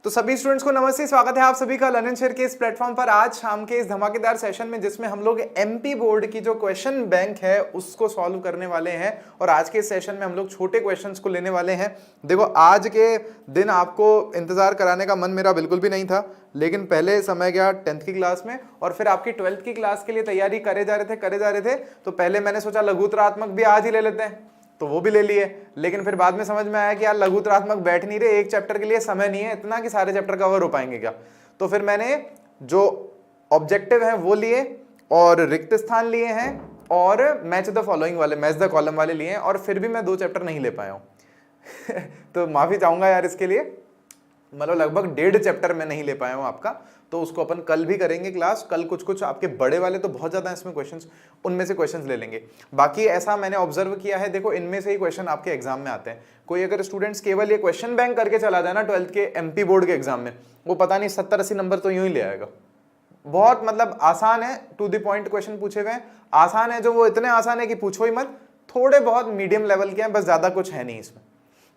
तो सभी स्टूडेंट्स को नमस्ते, स्वागत है आप सभी का लर्न एंड शेयर के इस प्लेटफॉर्म पर आज शाम के इस धमाकेदार सेशन में, जिसमें हम लोग एमपी बोर्ड की जो क्वेश्चन बैंक है उसको सॉल्व करने वाले हैं। और आज के इस सेशन में हम लोग छोटे क्वेश्चंस को लेने वाले हैं। देखो, आज के दिन आपको इंतजार कराने का मन मेरा बिल्कुल भी नहीं था, लेकिन पहले समय गया 10th की क्लास में और फिर आपकी 12th की क्लास के लिए तैयारी करे जा रहे थे। तो पहले मैंने सोचा लघुत्तरात्मक भी आज ही ले लेते हैं, तो वो भी ले लिए। लेकिन फिर बाद में समझ में आया कि यार लघुत्तरात्मक बैठ नहीं रहे, एक चैप्टर के लिए समय नहीं है इतना कि सारे चैप्टर कवर हो पाएंगे क्या। तो फिर मैंने जो ऑब्जेक्टिव है वो लिए और रिक्त स्थान लिए हैं और मैच द फॉलोइंग वाले, मैच द कॉलम वाले लिए हैं, और फिर भी मैं 2 चैप्टर नहीं ले पाया हूं तो माफी चाहूंगा यार इसके लिए, मतलब लगभग 1.5 चैप्टर मैं नहीं ले पाया हूं आपका। तो उसको अपन कल भी करेंगे क्लास। कल कुछ आपके बड़े वाले तो बहुत ज्यादा इसमें क्वेश्चंस, उनमें से क्वेश्चंस ले लेंगे। बाकी ऐसा मैंने ऑब्जर्व किया है, देखो इनमें से ही क्वेश्चन आपके एग्जाम में आते हैं। कोई अगर स्टूडेंट्स केवल ये क्वेश्चन बैंक करके चला जाए ना 12th के एमपी बोर्ड के एग्जाम में, वो पता नहीं 70-80 नंबर तो यूं ही ले आएगा। बहुत मतलब आसान है, टू द पॉइंट क्वेश्चन पूछे हुए हैं, आसान है, जो वो इतने आसान है कि पूछो ही मत। थोड़े बहुत मीडियम लेवल के हैं, बस ज्यादा कुछ है नहीं इसमें।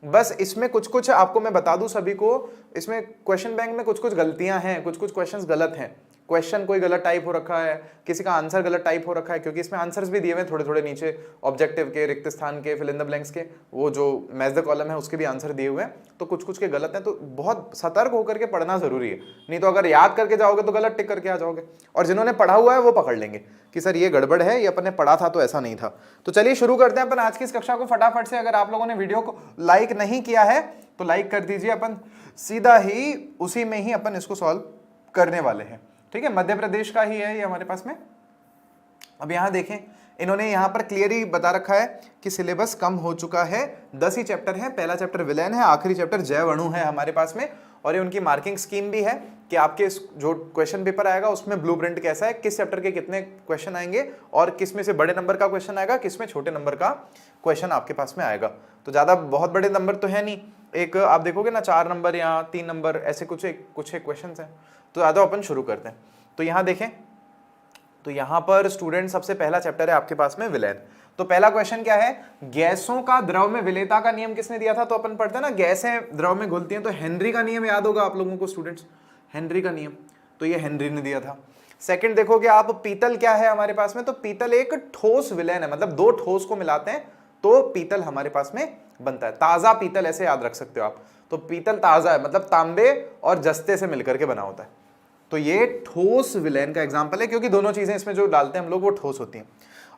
बस इसमें कुछ आपको मैं बता दूं सभी को, इसमें क्वेश्चन बैंक में कुछ गलतियां हैं, कुछ क्वेश्चंस गलत हैं। क्वेश्चन कोई गलत टाइप हो रखा है, किसी का आंसर गलत टाइप हो रखा है, क्योंकि इसमें आंसर्स भी दिए हुए हैं थोड़े नीचे, ऑब्जेक्टिव के, रिक्त स्थान के, फिल इन द ब्लैंक्स के, वो जो मैच द कॉलम है उसके भी आंसर दिए हुए हैं। तो कुछ के गलत हैं, तो बहुत सतर्क होकर के पढ़ना जरूरी है, नहीं तो अगर याद करके जाओगे तो गलत टिक करके आ जाओगे। और जिन्होंने पढ़ा हुआ है वो पकड़ लेंगे कि सर ये गड़बड़ है, ये अपन ने पढ़ा था तो ऐसा नहीं था। तो चलिए शुरू करते हैं अपन आज की इस कक्षा को फटाफट से। अगर आप लोगों ने वीडियो को लाइक नहीं किया है तो लाइक कर दीजिए, अपन सीधा ही उसी में ही अपन इसको सॉल्व करने वाले हैं। ठीक है, मध्य प्रदेश का ही है ये हमारे पास में। अब यहां देखें, इन्होंने यहां पर क्लियरली बता रखा है कि सिलेबस कम हो चुका है, 10 ही चैप्टर है। पहला चैप्टर विलयन है, आखिरी चैप्टर जैव अणु है हमारे पास में। और ये उनकी मार्किंग स्कीम भी है कि आपके जो क्वेश्चन पेपर आएगा उसमें ब्लूप्रिंट कैसा है, किस चैप्टर के कितने क्वेश्चन आएंगे और किस में से बड़े नंबर का क्वेश्चन आएगा, किस में छोटे नंबर का क्वेश्चन आपके पास में आएगा। तो ज्यादा बहुत बड़े नंबर तो है नहीं, एक आप देखोगे ना 4 नंबर या 3 नंबर ऐसे कुछ एक क्वेश्चन है। तो ज्यादा अपन शुरू करते हैं। तो यहां देखें, तो यहां पर स्टूडेंट सबसे पहला चैप्टर है आपके पास में विलयन। तो पहला क्वेश्चन क्या है, गैसों का द्रव में विलेयता का नियम किसने दिया था। तो अपन पढ़ते हैं ना, गैसें द्रव में घुलती हैं, तो हेनरी का नियम याद होगा आप लोगों को स्टूडेंट्स, हेनरी का नियम, तो ये हेनरी ने दिया था। सेकंड देखोगे आप, पीतल क्या है हमारे पास में, तो पीतल एक ठोस विलयन है, मतलब 2 ठोस को मिलाते हैं तो पीतल हमारे पास में बनता है। ताजा पीतल ऐसे याद रख सकते हो आप। तो पीतल ताजा है, मतलब तांबे और जस्ते से मिलकर के बना होता है। तो ये ठोस विलयन का एग्जांपल है, क्योंकि दोनों चीजें इसमें जो डालते हैं हम लोग वो ठोस होती हैं।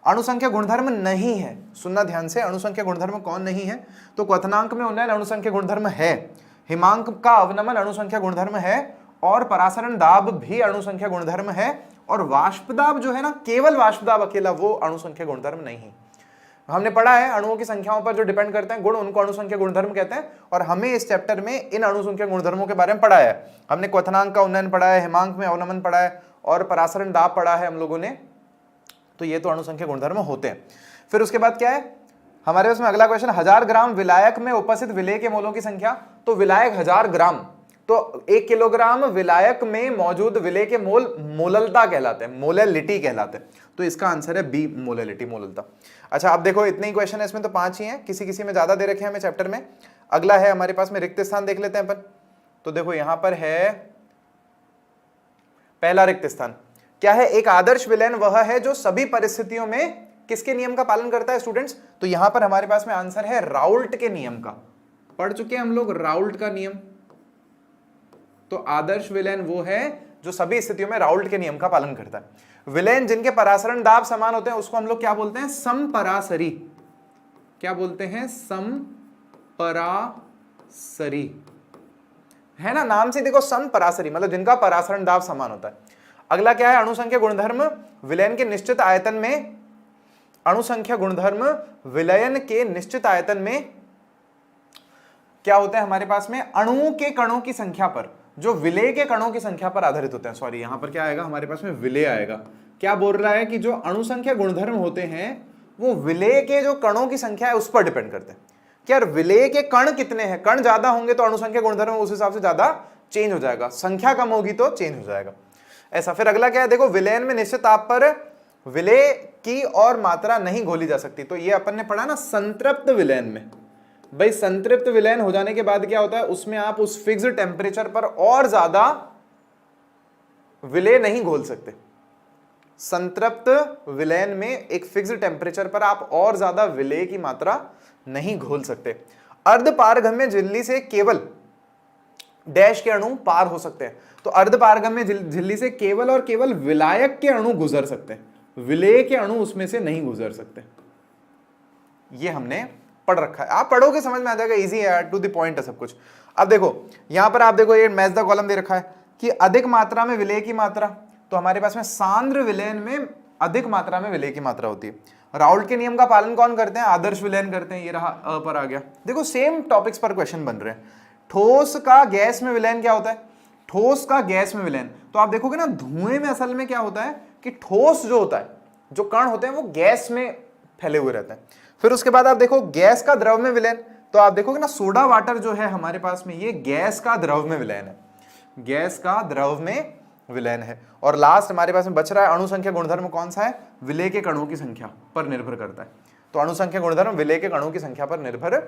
अणुसंख्या गुणधर्म नहीं है, सुनना ध्यान से, अणुसंख्या गुणधर्म कौन नहीं है, तो क्वथनांक में उन्नयन अणुसंख्या गुणधर्म है, हिमांक का अवनमन अणुसंख्या गुणधर्म है, और परासरण दाब भी अणुसंख्या गुणधर्म है, और वाष्प दाब जो है ना, केवल वाष्प दाब अकेला, वो अणुसंख्या गुणधर्म नहीं। हमने पढ़ा है अणुओं की संख्याओं पर जो डिपेंड करते हैं गुण, उनको अणुसंख्या गुणधर्म कहते हैं। और हमें इस चैप्टर में इन अणुसंख्या गुणधर्मों के बारे में पढ़ा है। हमने क्वथनांक का उन्नयन पढ़ा है, हिमांक में अवनमन पढ़ा है, और परासरण दाब पढ़ा है हम लोगों ने। तो ये तो अणुसंख्या गुणधर्म होते हैं। फिर उसके बाद क्या है हमारे पास में अगला क्वेश्चन, 1000 ग्राम विलायक में उपस्थित विलेय के मोलों की संख्या। तो विलायक 1000 ग्राम, तो 1 किलोग्राम विलायक में मौजूद विलेय के मोल मोललता कहलाते हैं, मोलैलिटी कहलाते हैं। तो इसका आंसर है बी, मोलैलिटी, मोललता। अच्छा, आप देखो इतने ही क्वेश्चन है इसमें, तो 5 ही हैं, किसी में ज्यादा दे रखे हैं हमें चैप्टर में। अगला है हमारे पास में रिक्त स्थान, देख लेते हैं अपन। तो देखो यहां पर है पहला रिक्त स्थान क्या है, एक आदर्श विलयन वह है जो सभी परिस्थितियों में किसके नियम का पालन करता है स्टूडेंट्स। तो यहां पर हमारे पास में आंसर है राउल्ट के नियम का। पढ़ चुके हैं हम लोग राउल्ट का नियम। तो आदर्श विलयन वो है जो सभी स्थितियों में राउल्ट के नियम का पालन करता है। विलयन जिनके परासरण दाब समान होते हैं उसको हम लोग क्या बोलते हैं, समपरासरी। क्या बोलते हैं, समपरासरी, है ना, नाम से देखो समपरासरी, मतलब जिनका परासरण दाब समान होता है। अगला क्या है, अणुसंख्या गुणधर्म विलयन के निश्चित आयतन में, अणुसंख्या गुणधर्म विलयन के निश्चित आयतन में क्या होता है हमारे पास में, अणुओं के कणों की संख्या पर, जो विलेय के कणों की संख्या पर आधारित होते हैं। सॉरी, यहां पर क्या आएगा हमारे पास में, विलेय आएगा। क्या बोल रहा है कि जो अणुसंख्या गुणधर्म होते हैं वो विलेय के जो कणों की संख्या है उस पर डिपेंड करते हैं। क्या विलेय के कण कितने हैं, कण ज्यादा होंगे तो अणुसंख्या गुणधर्म उस हिसाब से ज्यादा चेंज हो जाएगा, संख्या कम होगी तो चेंज हो जाएगा ऐसा। फिर अगला क्या है, देखो विलयन में निश्चित ताप पर विलेय की और मात्रा नहीं घोली जा सकती। तो ये अपन ने पढ़ा ना संतृप्त विलयन में, भाई संतृप्त विलयन हो जाने के बाद क्या होता है, उसमें आप उस फिक्स्ड टेम्परेचर पर और ज्यादा विलय नहीं घोल सकते। संतृप्त विलयन में एक फिक्स्ड टेम्परेचर पर आप और ज्यादा विलय की मात्रा नहीं घोल सकते। अर्धपारगम्य झिल्ली से केवल डैश के अणु पार हो सकते हैं। तो अर्धपारगम्य झिल्ली से केवल और केवल विलायक के अणु गुजर सकते हैं, विलेय के अणु उसमें से नहीं गुजर सकते। ये हमने पढ़ रखा है, आप पढ़ोगे समझ में आ जाएगा, इजी है, टू द पॉइंट है सब कुछ। अब देखो यहां पर आप देखो ये मैच द कॉलम दे रखा है कि अधिक मात्रा में विलेय की मात्रा, तो हमारे पास में सांद्र विलयन में अधिक मात्रा में विलेय की मात्रा होती है। राउल्ट के नियम का पालन कौन करते हैं, आदर्श विलयन करते हैं। ये रहा अ पर आ गया। देखो सेम टॉपिक्स पर क्वेश्चन बन रहे हैं। ठोस का गैस में विलयन क्या होता है, ठोस का गैस में विलयन, तो आप देखोगे ना धुएं में असल में क्या होता है कि ठोस जो होता है, जो कण होते हैं वो गैस में फैले हुए रहते हैं। फिर उसके बाद आप देखो गैस का द्रव में विलयन, तो आप देखोगे ना सोडा वाटर जो है हमारे पास में ये गैस का द्रव में विलयन है, गैस का द्रव में विलयन है। और लास्ट हमारे पास में बच रहा है अणु संख्या गुणधर्म, कौन सा है, विलेय के कणों की संख्या पर निर्भर करता है। तो अणु संख्या गुणधर्म विलेय के कणों की संख्या पर निर्भर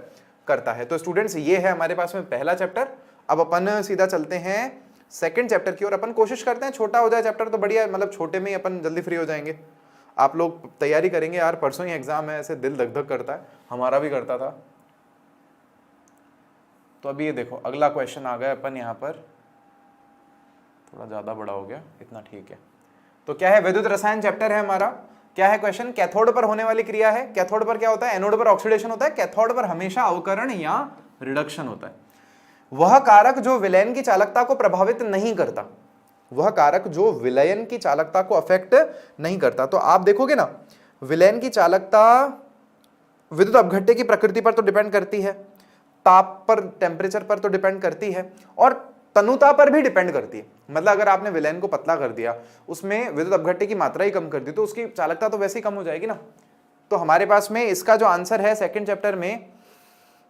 करता है। तो स्टूडेंट्स ये है हमारे पास में पहला चैप्टर। अब अपन सीधा चलते हैं सेकंड चैप्टर की ओर। अपन कोशिश करते हैं छोटा हो जाए चैप्टर तो बढ़िया, मतलब छोटे में ही अपन जल्दी फ्री हो जाएंगे। आप लोग तैयारी करेंगे यार, परसों ही एग्जाम है, ऐसे दिल धक धक करता है, हमारा भी करता था। तो अभी ये देखो अगला क्वेश्चन आ गया अपन यहाँ पर, थोड़ा ज्यादा बड़ा हो गया, इतना ठीक है। तो क्या है, विद्युत रसायन चैप्टर है हमारा। क्या है क्वेश्चन, कैथोड पर होने वाली क्रिया है। कैथोड पर क्या होता है, एनोड पर ऑक्सीडेशन होता है, कैथोड पर हमेशा अवकरण या रिडक्शन होता है। वह कारक जो विलयन की चालकता को प्रभावित नहीं करता, वह कारक जो विलयन की चालकता को अफेक्ट नहीं करता। तो आप देखोगे ना विलयन की चालकता विद्युत अपघट्य की प्रकृति पर तो डिपेंड करती है, ताप पर, टेम्परेचर पर तो डिपेंड करती है, और तनुता पर भी डिपेंड करती है। मतलब अगर आपने विलयन को पतला कर दिया, उसमें विद्युत अपघट्य की मात्रा ही कम कर दी, तो उसकी चालकता तो वैसे ही कम हो जाएगी ना। तो हमारे पास में इसका जो आंसर है सेकंड चैप्टर में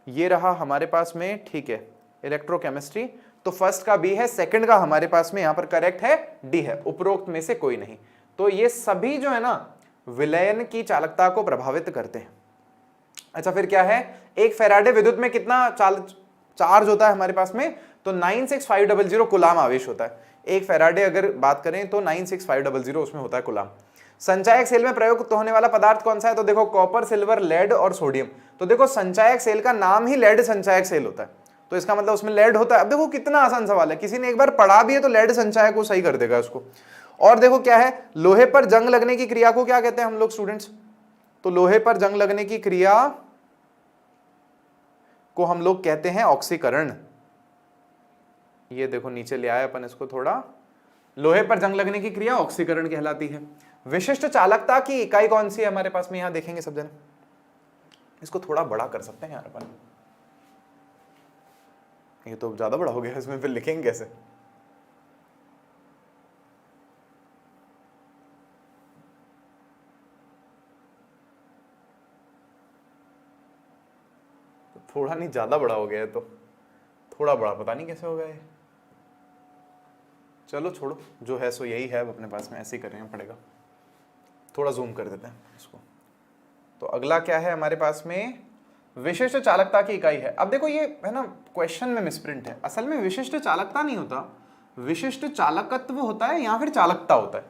ये रहा हमारे पास में, ठीक है, इलेक्ट्रोकेमिस्ट्री। तो फर्स्ट का बी है, सेकंड का हमारे पास में यहां पर करेक्ट है डी है, उपरोक्त में से कोई नहीं। तो ये सभी जो है ना विलयन की चालकता को प्रभावित करते हैं। अच्छा फिर क्या है, एक फैराडे विद्युत में कितना चार्ज होता है हमारे पास में, तो 96500 कूलाम आवेश होता है। एक फैराडे अगर बात करें तो 96500 उसमें होता है कूलाम। संचायक सेल में प्रयुक्त होने वाला पदार्थ कौन सा है, तो देखो कॉपर, सिल्वर, लेड और सोडियम। तो देखो संचायक सेल का नाम ही लेड संचायक सेल होता है, तो इसका मतलब उसमें लेड होता है। अब देखो कितना आसान सवाल है, किसी ने एक बार पढ़ा भी है तो लेड संचायक को सही कर देगा उसको। और देखो क्या है, लोहे पर जंग लगने की क्रिया को क्या कहते हैं हम लोग स्टूडेंट्स, तो लोहे पर जंग लगने की क्रिया को हम लोग कहते हैं ऑक्सीकरण। ये देखो नीचे ले आए अपन इसको थोड़ा, लोहे पर जंग लगने की क्रिया ऑक्सीकरण कहलाती है। विशिष्ट चालकता की इकाई कौन सी है हमारे पास में, यहां देखेंगे सब जने। इसको थोड़ा बड़ा कर सकते हैं यार अपन, ये तो ज्यादा बड़ा हो गया, इसमें फिर लिखेंगे कैसे। तो थोड़ा नहीं, ज्यादा बड़ा हो गया है, तो थोड़ा बड़ा पता नहीं कैसे हो गया ये। चलो छोड़ो, जो है सो यही है, अब अपने पास में ऐसे ही करना पड़ेगा। थोड़ा जूम कर देते हैं इसको। तो अगला क्या है हमारे पास में, विशिष्ट चालकता की इकाई है। अब देखो ये है ना क्वेश्चन में मिसप्रिंट है, असल में विशिष्ट चालकता नहीं होता, विशिष्ट चालकत्व होता है या फिर चालकता होता है।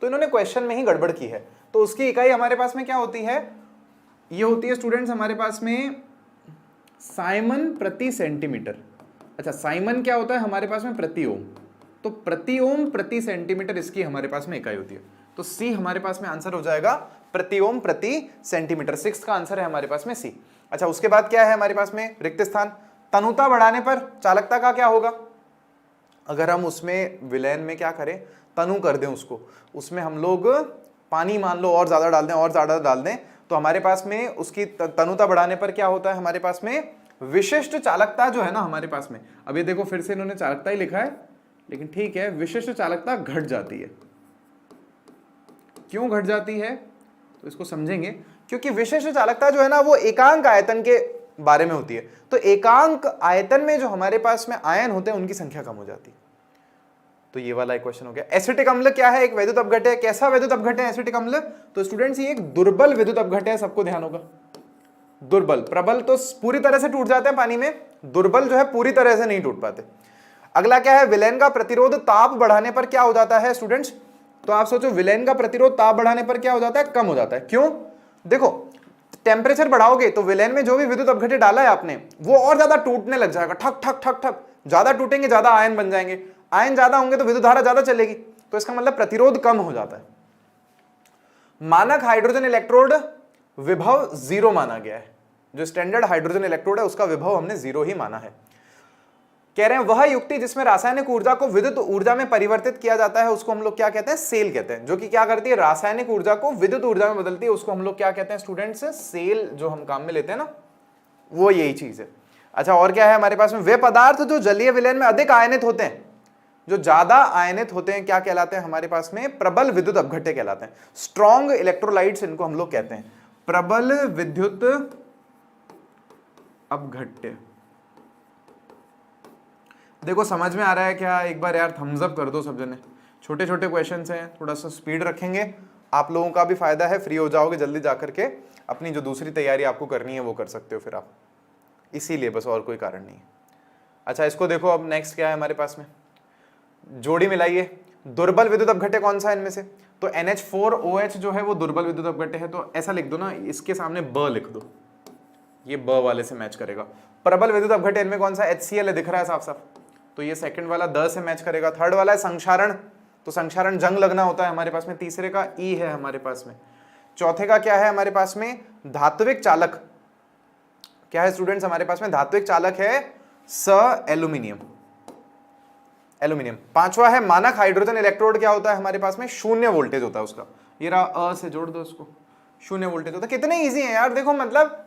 तो इन्होंने क्वेश्चन में ही गड़बड़ की है। तो उसकी इकाई हमारे पास में क्या होती है, ये होती है स्टूडेंट्स हमारे पास में साइमन प्रति सेंटीमीटर। अच्छा साइमन क्या होता है हमारे पास में, प्रति ओम। तो प्रति ओम प्रति सेंटीमीटर इसकी हमारे पास में इकाई होती है। तो सी हमारे पास में आंसर हो जाएगा प्रति ओम प्रति सेंटीमीटर। सिक्स्थ का आंसर है हमारे पास में सी। अच्छा उसके बाद क्या है हमारे पास में, रिक्त स्थान। तनुता बढ़ाने पर चालकता का क्या होगा, अगर हम उसमें विलयन में क्या करें, तनु कर दें उसको, उसमें हम लोग पानी मान लो और ज्यादा डाल दें और ज्यादा डाल दें, तो हमारे पास में उसकी तनुता बढ़ाने पर क्या होता है हमारे पास में, विशिष्ट चालकता जो है ना हमारे पास में, अब ये देखो फिर से इन्होंने चालकता ही लिखा है, लेकिन ठीक है, विशिष्ट चालकता घट जाती है। क्यों घट जाती है तो इसको समझेंगे, क्योंकि विशिष्ट चालकता जो है ना वो एकांक आयतन के बारे में होती है। तो एकांक आयतन में जो हमारे पास में आयन होते हैं उनकी संख्या कम हो जाती है। तो ये वाला एक क्वेश्चन हो गया। एसिटिक अम्ल क्या है, एक वैद्युत अपघट्य है। कैसा वैद्युत अपघट्य है एसिटिक अम्ल, तो स्टूडेंट्स ये एक दुर्बल वैद्युत अपघट्य है, सबको ध्यान होगा। दुर्बल। प्रबल तो पूरी तरह से टूट जाते हैं पानी में, दुर्बल जो है पूरी तरह से नहीं टूट पाते। अगला क्या है, विलेन का प्रतिरोध ताप बढ़ाने पर क्या हो जाता है स्टूडेंट्स? तो आप सोचो विलेन का प्रतिरोध ताप बढ़ाने पर क्या हो जाता है? कम हो जाता है। क्यों? देखो टेम्परेचर बढ़ाओगे तो विलेन में जो भी विद्युत अपघट्य डाला है आपने वो और ज्यादा टूटने लग जाएगा, ठक ठक ठक ठक, ज्यादा टूटेंगे ज्यादा आयन बन जाएंगे, आयन ज्यादा होंगे तो विद्युत धारा ज्यादा चलेगी, तो इसका मतलब प्रतिरोध कम हो जाता है। मानक हाइड्रोजन इलेक्ट्रोड विभव 0 माना गया है, जो स्टैंडर्ड हाइड्रोजन इलेक्ट्रोड है उसका विभव हमने 0 ही माना है। कह रहे हैं वह युक्ति जिसमें रासायनिक ऊर्जा को विद्युत ऊर्जा में परिवर्तित किया जाता है उसको हम लोग क्या कहते हैं? सेल कहते हैं। जो कि क्या करती है? रासायनिक ऊर्जा को विद्युत ऊर्जा में बदलती है, उसको हम लोग क्या कहते हैं स्टूडेंट्स? सेल। जो हम काम में लेते हैं ना, वो यही चीज है। अच्छा, और क्या है हमारे पास में? वे पदार्थ जो जलीय विलयन में अधिक आयनित होते हैं, जो ज्यादा आयनित होते हैं, क्या कहलाते हैं हमारे पास में? प्रबल विद्युत अपघट्य कहलाते हैं। स्ट्रॉन्ग इलेक्ट्रोलाइट्स इनको हम लोग कहते हैं, प्रबल विद्युत अपघट्य। देखो समझ में आ रहा है क्या? एक बार यार थम्स अप कर दो सब जने। छोटे छोटे क्वेश्चंस हैं, थोड़ा सा स्पीड रखेंगे, आप लोगों का भी फायदा है, फ्री हो जाओगे जल्दी जाकर के, अपनी जो दूसरी तैयारी आपको करनी है वो कर सकते हो फिर आप, इसीलिए बस, और कोई कारण नहीं है। अच्छा इसको देखो, अब नेक्स्ट क्या है हमारे पास में? जोड़ी मिलाइए। दुर्बल विद्युत अपघट्य कौन सा है इनमें से? तो NH4OH जो है वो दुर्बल विद्युत अपघट्य है, तो ऐसा लिख दो ना, इसके सामने ब लिख दो, ये ब वाले से मैच करेगा। प्रबल विद्युत अपघट्य इनमें कौन सा? HCl है, दिख रहा है साफ साफ, तो ये सेकंड वाला द से मैच करेगा। थर्ड वाला है संक्षारण, तो संक्षारण जंग लगना होता है हमारे पास में। तीसरे का ई है हमारे पास में। चौथे का क्या है हमारे पास में? धात्विक चालक। क्या है स्टूडेंट्स हमारे पास में? धात्विक चालक है एल्यूमिनियम, एल्यूमिनियम। पांचवा है मानक हाइड्रोजन इलेक्ट्रोड, क्या होता है हमारे पास में? 0 वोल्टेज होता है उसका, ये रहा अ से जोड़ दो उसको, 0 वोल्टेज होता है। कितने ईजी है यार, देखो मतलब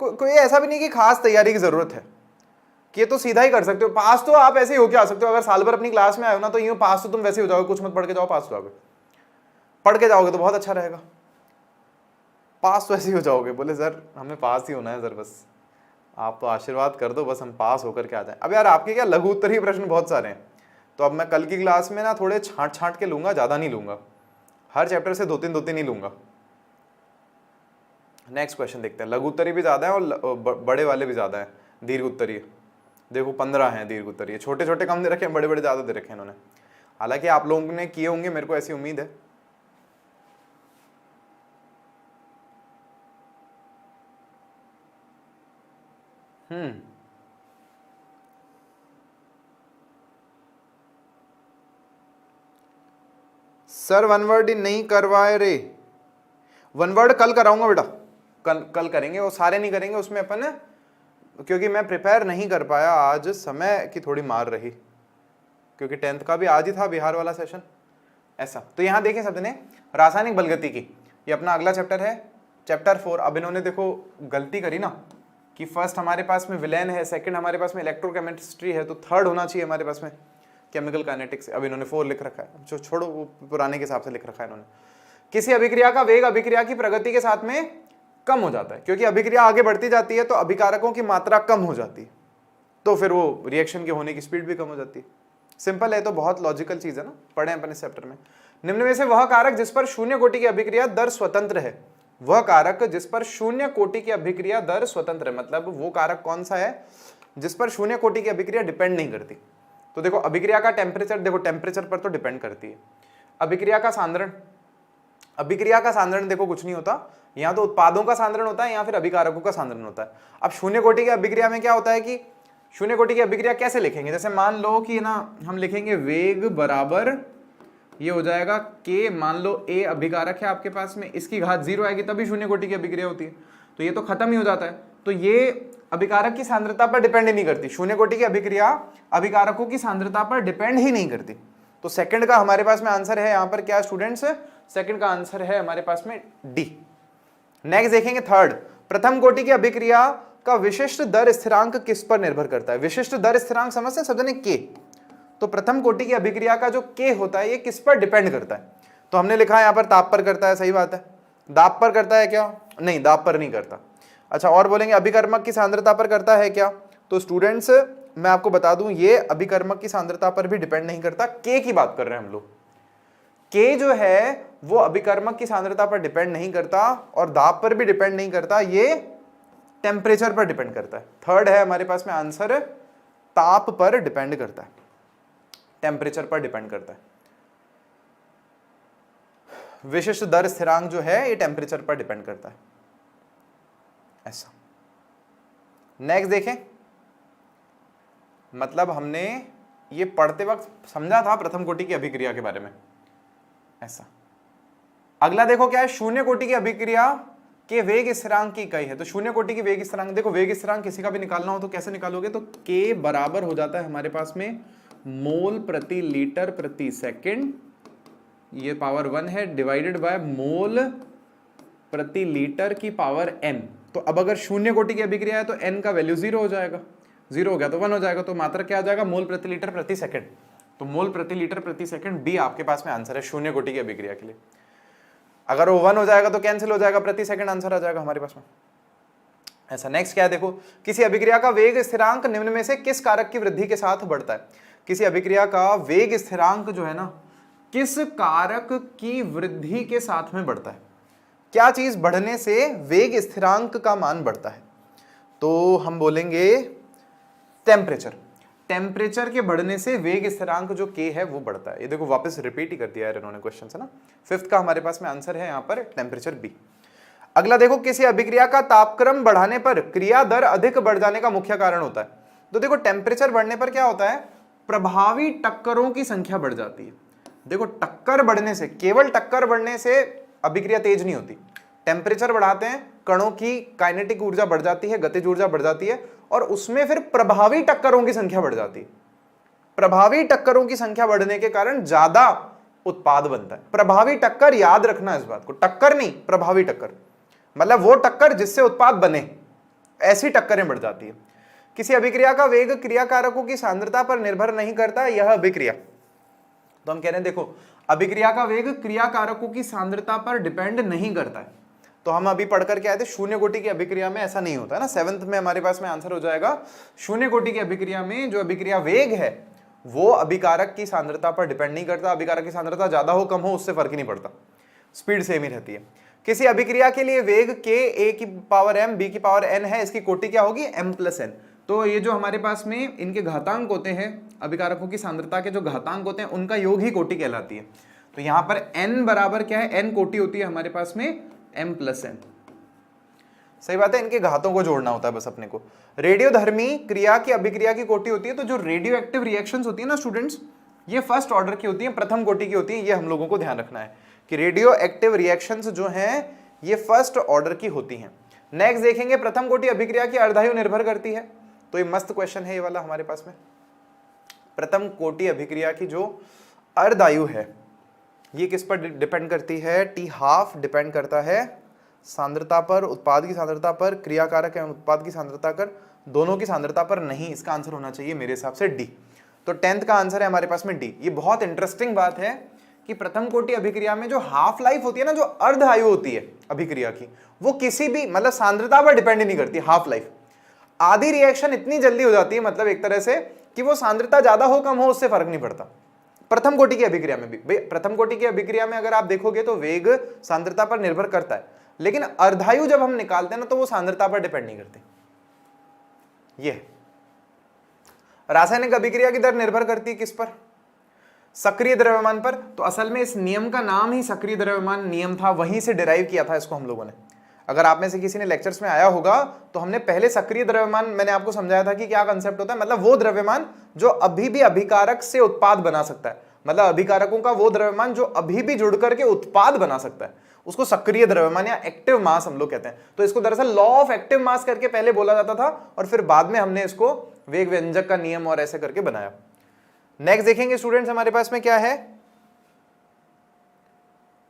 कोई ऐसा भी नहीं कि खास तैयारी की जरूरत है, कि ये तो सीधा ही कर सकते हो। पास तो आप ऐसे ही होके आ सकते हो, अगर साल भर अपनी क्लास में आए हो ना, तो यूं पास तो तुम वैसे ही हो जाओगे, कुछ मत पढ़ के जाओ पास हो जाओगे, पढ़ के जाओगे तो बहुत अच्छा रहेगा, पास तो ऐसे ही हो जाओगे। बोले सर हमें पास ही होना है सर, बस आप तो आशीर्वाद कर दो, बस हम पास होकर के आ जाए। अब यार आपके क्या लघु उत्तरीय प्रश्न बहुत सारे हैं, तो अब मैं कल की क्लास में ना थोड़े छांट छांट के लूंगा, ज्यादा नहीं लूंगा, हर चैप्टर से 2-3 ही लूंगा। नेक्स्ट क्वेश्चन देखते हैं। लघु उत्तरीय भी ज्यादा है और बड़े वाले भी ज्यादा है, दीर्घ उत्तरीय देखो 15 हैं दीर्घ उत्तरीय, छोटे छोटे कम दे रखे हैं, बड़े बड़े ज्यादा दे रखे हैं इन्होंने। हालांकि आप लोगों ने किए होंगे, मेरे को ऐसी उम्मीद है। सर वन वर्ड नहीं करवाए रे, वन वर्ड कल कराऊंगा बेटा, कल करेंगे, वो सारे नहीं करेंगे उसमें अपन, क्योंकि मैं प्रिपेयर नहीं कर पाया आज, समय की थोड़ी मार रही, क्योंकि 10th का भी आज ही था बिहार वाला सेशन ऐसा। तो यहां देखें सबने रासायनिक बलगति की, ये अपना अगला चैप्टर है, चैप्टर 4। अब इन्होंने देखो गलती करी ना, कि फर्स्ट हमारे पास में विलेन है, सेकंड हमारे पास में इलेक्ट्रोकेमिस्ट्री है, तो थर्ड होना चाहिए हमारे पास में केमिकल काइनेटिक्स। अब इन्होंने 4 लिख रखा है, जो छोड़ो वो पुराने के हिसाब से लिख रखा है इन्होंने। किसी अभिक्रिया का वेग अभिक्रिया की प्रगति के साथ में कम हो जाता है, क्योंकि अभिक्रिया आगे बढ़ती जाती है तो अभिकारकों की मात्रा कम हो जाती है, तो फिर वो रिएक्शन के होने की स्पीड भी कम हो जाती है। सिंपल है, तो बहुत लॉजिकल चीज है ना, पढ़े अपन इस चैप्टर में। निम्न में से वह कारक जिस पर 0 कोटि की अभिक्रिया दर स्वतंत्र है, वह कारक जिस पर 0 कोटि की अभिक्रिया दर स्वतंत्र है, मतलब वो कारक कौन सा है जिस पर 0 कोटि की अभिक्रिया डिपेंड नहीं करती। तो देखो अभिक्रिया का टेम्परेचर, देखो टेम्परेचर पर तो डिपेंड करती है। अभिक्रिया का सांद्रण, अभिक्रिया का सांद्रण देखो कुछ नहीं होता, यहाँ तो उत्पादों का सांद्रण होता है या फिर अभिकारकों का सांद्रण होता है। अब 0 कोटि की अभिक्रिया में क्या होता है कि 0 कोटि की अभिक्रिया कैसे लिखेंगे, जैसे मान लो कि ना हम लिखेंगे वेग बराबर, ये हो जाएगा के, मान लो ए अभिकारक है आपके पास में, इसकी घात 0 आएगी तभी 0 कोटि की अभिक्रिया होती है, तो ये तो खत्म ही हो जाता है। तो ये अभिकारक की सांद्रता पर डिपेंड ही नहीं करती, 0 कोटि की अभिक्रिया अभिकारकों की सांद्रता पर डिपेंड ही नहीं करती। तो सेकंड का हमारे पास में आंसर है यहाँ पर क्या स्टूडेंट्स, सेकंड का आंसर है हमारे पास में डी। नेक्स्ट देखेंगे थर्ड, प्रथम कोटि की अभिक्रिया का विशिष्ट दर स्थिरांक किस पर निर्भर करता है? विशिष्ट दर स्थिरांक समझते हैं समझने के, तो प्रथम कोटि की अभिक्रिया का जो के होता है ये किस पर डिपेंड करता है? तो हमने लिखा है यहाँ पर ताप पर करता है, सही बात है। दाब पर करता है क्या? नहीं, दाब पर नहीं करता। अच्छा, और बोलेंगे अभिकर्मक की सांद्रता पर करता है क्या? तो स्टूडेंट्स मैं आपको बता दूं, ये अभिकर्मक की सांद्रता पर भी डिपेंड नहीं करता, के की बात कर रहे हैं हम लोग। के जो है वो अभिकर्मक की सांद्रता पर डिपेंड नहीं करता और दाब पर भी डिपेंड नहीं करता, ये टेम्परेचर पर डिपेंड करता है। थर्ड है हमारे पास में आंसर, ताप पर डिपेंड करता है, टेम्परेचर पर डिपेंड करता है। विशिष्ट दर स्थिरांक जो है ये टेम्परेचर पर डिपेंड करता है, ऐसा। नेक्स्ट देखें, मतलब हमने ये पढ़ते वक्त समझा था प्रथम कोटि की अभिक्रिया के बारे में, ऐसा। अगला देखो क्या है, शून्य कोटि की अभिक्रिया के वेग स्थिरांक की इकाई है। तो शून्य कोटि की वेग स्थिरांक, देखो वेग स्थिरांक किसी का भी निकालना हो तो कैसे निकालोगे, तो K बराबर हो जाता है हमारे पास में मोल प्रति लीटर प्रति सेकंड, ये पावर 1 है, डिवाइडेड बाय मोल प्रति लीटर की पावर n। तो अब अगर शून्य कोटि की अभिक्रिया है तो n का वैल्यू 0 हो जाएगा, 0 हो गया तो 1 हो जाएगा, तो मात्रा क्या आ जाएगा, मोल प्रति लीटर प्रति सेकंड। तो मोल प्रति लीटर प्रति सेकंड बी आपके पास में आंसर है शून्य कोटि की अभिक्रिया के लिए। अगर वो 1 हो जाएगा तो कैंसिल हो जाएगा, प्रति सेकंड आंसर आ जाएगा हमारे पास में, ऐसा। नेक्स्ट क्या है, देखो किसी अभिक्रिया का वेग स्थिरांक निम्न में से किस कारक की वृद्धि के साथ बढ़ता है। किसी अभिक्रिया का वेग स्थिरांक जो है ना, किस कारक की वृद्धि के साथ में बढ़ता है, क्या चीज बढ़ने से वेग स्थिरांक का मान बढ़ता है, तो हम बोलेंगे टेम्परेचर। टेम्परेचर के बढ़ने से वेग स्थिरांक जो K है वो बढ़ता है। ये देखो वापस रिपीट ही कर दिया है इन्होंने क्वेश्चन से ना। फिफ्थ का हमारे पास में आंसर है यहाँ पर टेम्परेचर बी। अगला देखो, किसी अभिक्रिया का तापक्रम बढ़ाने पर क्रिया दर अधिक बढ़ जाने का मुख्य कारण होता है। तो देखो टेम्परेचर बढ़ने पर क्या होता है, प्रभावी टक्करों की संख्या बढ़ जाती है। देखो टक्कर बढ़ने से, केवल टक्कर बढ़ने से अभिक्रिया तेज नहीं होती। टेम्परेचर बढ़ाते हैं, कणों की काइनेटिक ऊर्जा बढ़ जाती है, गतिज ऊर्जा बढ़ जाती है, और उसमें फिर प्रभावी टक्करों की संख्या बढ़ जाती है। प्रभावी टक्करों की संख्या बढ़ने के कारण ज्यादा उत्पाद बनता है। प्रभावी टक्कर, याद रखना इस बात को, टक्कर नहीं, प्रभावी टक्कर, मतलब वो टक्कर जिससे उत्पाद बने, ऐसी टक्करें बढ़ जाती है। किसी अभिक्रिया का वेग क्रिया कारकों की सांद्रता पर निर्भर नहीं करता, यह अभिक्रिया। तो हम कह रहे हैं देखो, अभिक्रिया का वेग क्रिया कारकों की सांद्रता पर डिपेंड नहीं करता है। तो हम अभी पढ़कर के आए थे, शून्य कोटि की अभिक्रिया में ऐसा नहीं होता है ना। सेवंथ में हमारे पास में आंसर हो जाएगा, शून्य कोटि की अभिक्रिया में जो अभिक्रिया वेग है वो अभिकारक की सांद्रता पर डिपेंड नहीं करता। अभिकारक की सांद्रता ज्यादा हो कम हो उससे फर्क ही नहीं पड़ता, स्पीड सेम ही रहती है। किसी अभिक्रिया के लिए वेग K A की पावर m B की पावर n है, इसकी कोटि क्या होगी, m+n। तो ये जो हमारे पास में इनके घातांक होते हैं, अभिकारकों की सांद्रता के जो घातांक होते हैं उनका योग ही कोटि कहलाती है। तो यहां पर n बराबर क्या है, n कोटि होती है हमारे पास में m+n। सही बात है, इनके घातों को जोड़ना होता है बस अपने को। रेडियोधर्मी क्रिया की अभिक्रिया की कोटि होती है। तो जो रेडियो एक्टिव रिएक्शंस होती है ना स्टूडेंट्स, ये फर्स्ट ऑर्डर की होती है, प्रथम कोटि की होती है। ये हम लोगों को ध्यान रखना है कि रेडियो एक्टिव रिएक्शंस जो हैं ये फर्स्ट ऑर्डर की होती हैं। नेक्स्ट देखेंगे, प्रथम कोटि अभिक्रिया की अर्धायु निर्भर करती है। तो ये मस्त क्वेश्चन है ये वाला हमारे पास में। प्रथम कोटि अभिक्रिया की जो अर्धायु है ये किस पर डिपेंड करती है, T½ डिपेंड करता है सांद्रता पर, उत्पाद की सांद्रता पर, क्रियाकारक एवं उत्पाद की सांद्रता पर, दोनों की सांद्रता पर नहीं। इसका आंसर होना चाहिए मेरे हिसाब से डी। तो 10th का आंसर है हमारे पास में डी। ये बहुत इंटरेस्टिंग बात है कि प्रथम कोटि अभिक्रिया में जो हाफ लाइफ होती है ना, जो अर्ध आयु होती है अभिक्रिया की, वो किसी भी मतलब सांद्रता पर डिपेंड ही नहीं करती। हाफ लाइफ, आधी रिएक्शन इतनी जल्दी हो जाती है, मतलब एक तरह से कि वो सांद्रता ज्यादा हो कम हो उससे फर्क नहीं पड़ता। प्रथम कोटि की अभिक्रिया में भी भाई, प्रथम कोटि की अभिक्रिया में अगर आप देखोगे तो वेग सांद्रता पर निर्भर करता है, लेकिन अर्धायु जब हम निकालते हैं ना तो वो सांद्रता पर डिपेंड नहीं करती। ये रासायनिक अभिक्रिया की दर निर्भर करती है किस पर, सक्रिय द्रव्यमान पर। तो असल में इस नियम का नाम ही सक्रिय द्रव्यमान नियम था, वहीं से डिराइव किया था इसको हम लोगों ने। अगर आप में से किसी ने लेक्चर्स में आया होगा तो हमने पहले सक्रिय द्रव्यमान, मैंने आपको समझाया था कि क्या कंसेप्ट होता है, मतलब वो द्रव्यमान जो अभी भी अभिकारक से उत्पाद बना सकता है, मतलब अभिकारकों का वो द्रव्यमान जो अभी भी जुड़ करके उत्पाद बना सकता है, उसको सक्रिय द्रव्यमान या एक्टिव मास हम लोग कहते हैं। तो इसको दरअसल लॉ ऑफ एक्टिव मास करके पहले बोला जाता था और फिर बाद में हमने इसको वेग व्यंजक का नियम और ऐसे करके बनाया। नेक्स्ट देखेंगे स्टूडेंट्स हमारे पास में क्या है,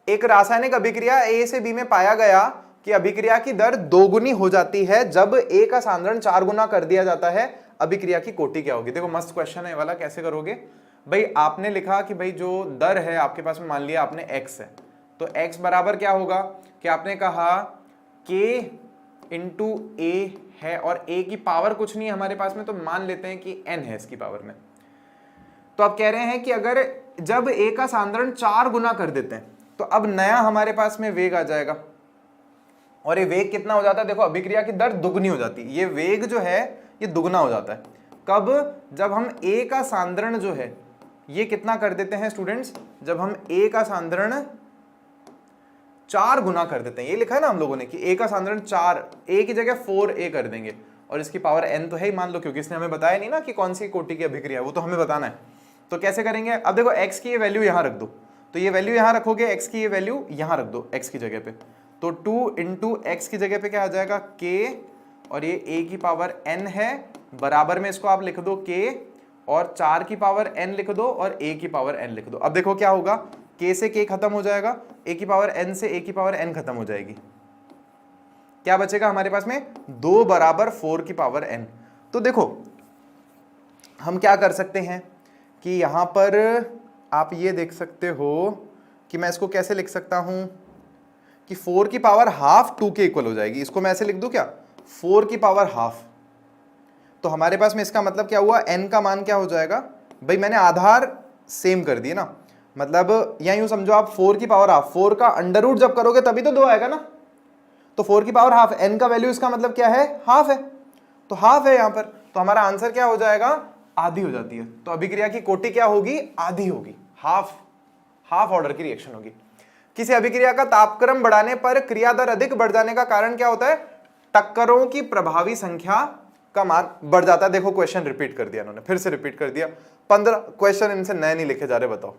एक रासायनिक अभिक्रिया ए से बी में पाया गया कि अभिक्रिया की दर दोगुनी हो जाती है जब ए का सांद्रण 4 गुना कर दिया जाता है, अभिक्रिया की कोटि क्या होगी। देखो मस्त क्वेश्चन है वाला, कैसे करोगे भाई, आपने लिखा कि भाई जो दर है आपके पास में, मान लिया आपने x है, तो x बराबर क्या होगा कि आपने कहा k इंटू ए है और a की पावर कुछ नहीं है हमारे पास में, तो मान लेते हैं कि n है इसकी पावर में। तो आप कह रहे हैं कि अगर जब a का सांद्रण 4 गुना कर देते हैं तो अब नया हमारे पास में वेग आ जाएगा, और ये वेग कितना हो जाता है, देखो अभिक्रिया की दर दुगनी हो जाती है, ये वेग जो है ये दुगना हो जाता है। कब? जब हम A का सांद्रण जो है ये कितना कर देते हैं स्टूडेंट्स, जब हम A का सांद्रण 4 गुना कर देते हैं। ये लिखा है ना हम लोगों ने कि A का सांद्रण 4, A की जगह 4A कर देंगे, और इसकी पावर n तो है ही मान लो, क्योंकि इसने हमें बताया नहीं ना कि कौन सी कोटि की अभिक्रिया है, वो तो हमें बताना है। तो कैसे करेंगे, अब देखो x की ये वैल्यू यहां रख दो, तो ये वैल्यू यहां रखोगे, x की ये वैल्यू यहां रख दो x की जगह पे, तो 2 इंटू एक्स की जगह पे क्या आ जाएगा k, और ये a की पावर n है, बराबर में इसको आप लिख दो k, और 4 की पावर n लिख दो और a की पावर n लिख दो। अब देखो क्या होगा, k से k खत्म हो जाएगा, a की पावर n से a की पावर n खत्म हो जाएगी, क्या बचेगा हमारे पास में 2 बराबर 4 की पावर n। तो देखो हम क्या कर सकते हैं कि यहां पर आप ये देख सकते हो कि मैं इसको कैसे लिख सकता हूं कि 4 की पावर हाफ 2 के इक्वल हो जाएगी, इसको मैं ऐसे लिख दूं क्या, 4 की पावर हाफ। तो हमारे पास में इसका मतलब क्या हुआ, n का मान क्या हो जाएगा, भाई मैंने आधार सेम कर दिए ना, मतलब या यूं समझो आप 4 की पावर हाफ, 4 का अंडर रूट जब करोगे तभी तो 2 आएगा ना, तो 4 की पावर हाफ, n का वैल्यू इसका मतलब क्या है, हाफ है, तो हाफ है यहां पर, तो हमारा आंसर क्या हो जाएगा, आधी हो जाती है। तो अभिक्रिया की कोटि क्या होगी, आधी होगी, हाफ ऑर्डर की रिएक्शन होगी। किसी अभिक्रिया का तापक्रम बढ़ाने पर क्रिया दर अधिक बढ़ जाने का कारण क्या होता है, टक्करों की प्रभावी संख्या का मान बढ़ जाता है। देखो क्वेश्चन रिपीट कर दिया इन्होंने, फिर से रिपीट कर दिया, 15 क्वेश्चन इनसे नए नहीं लिखे जा रहे। बताओ,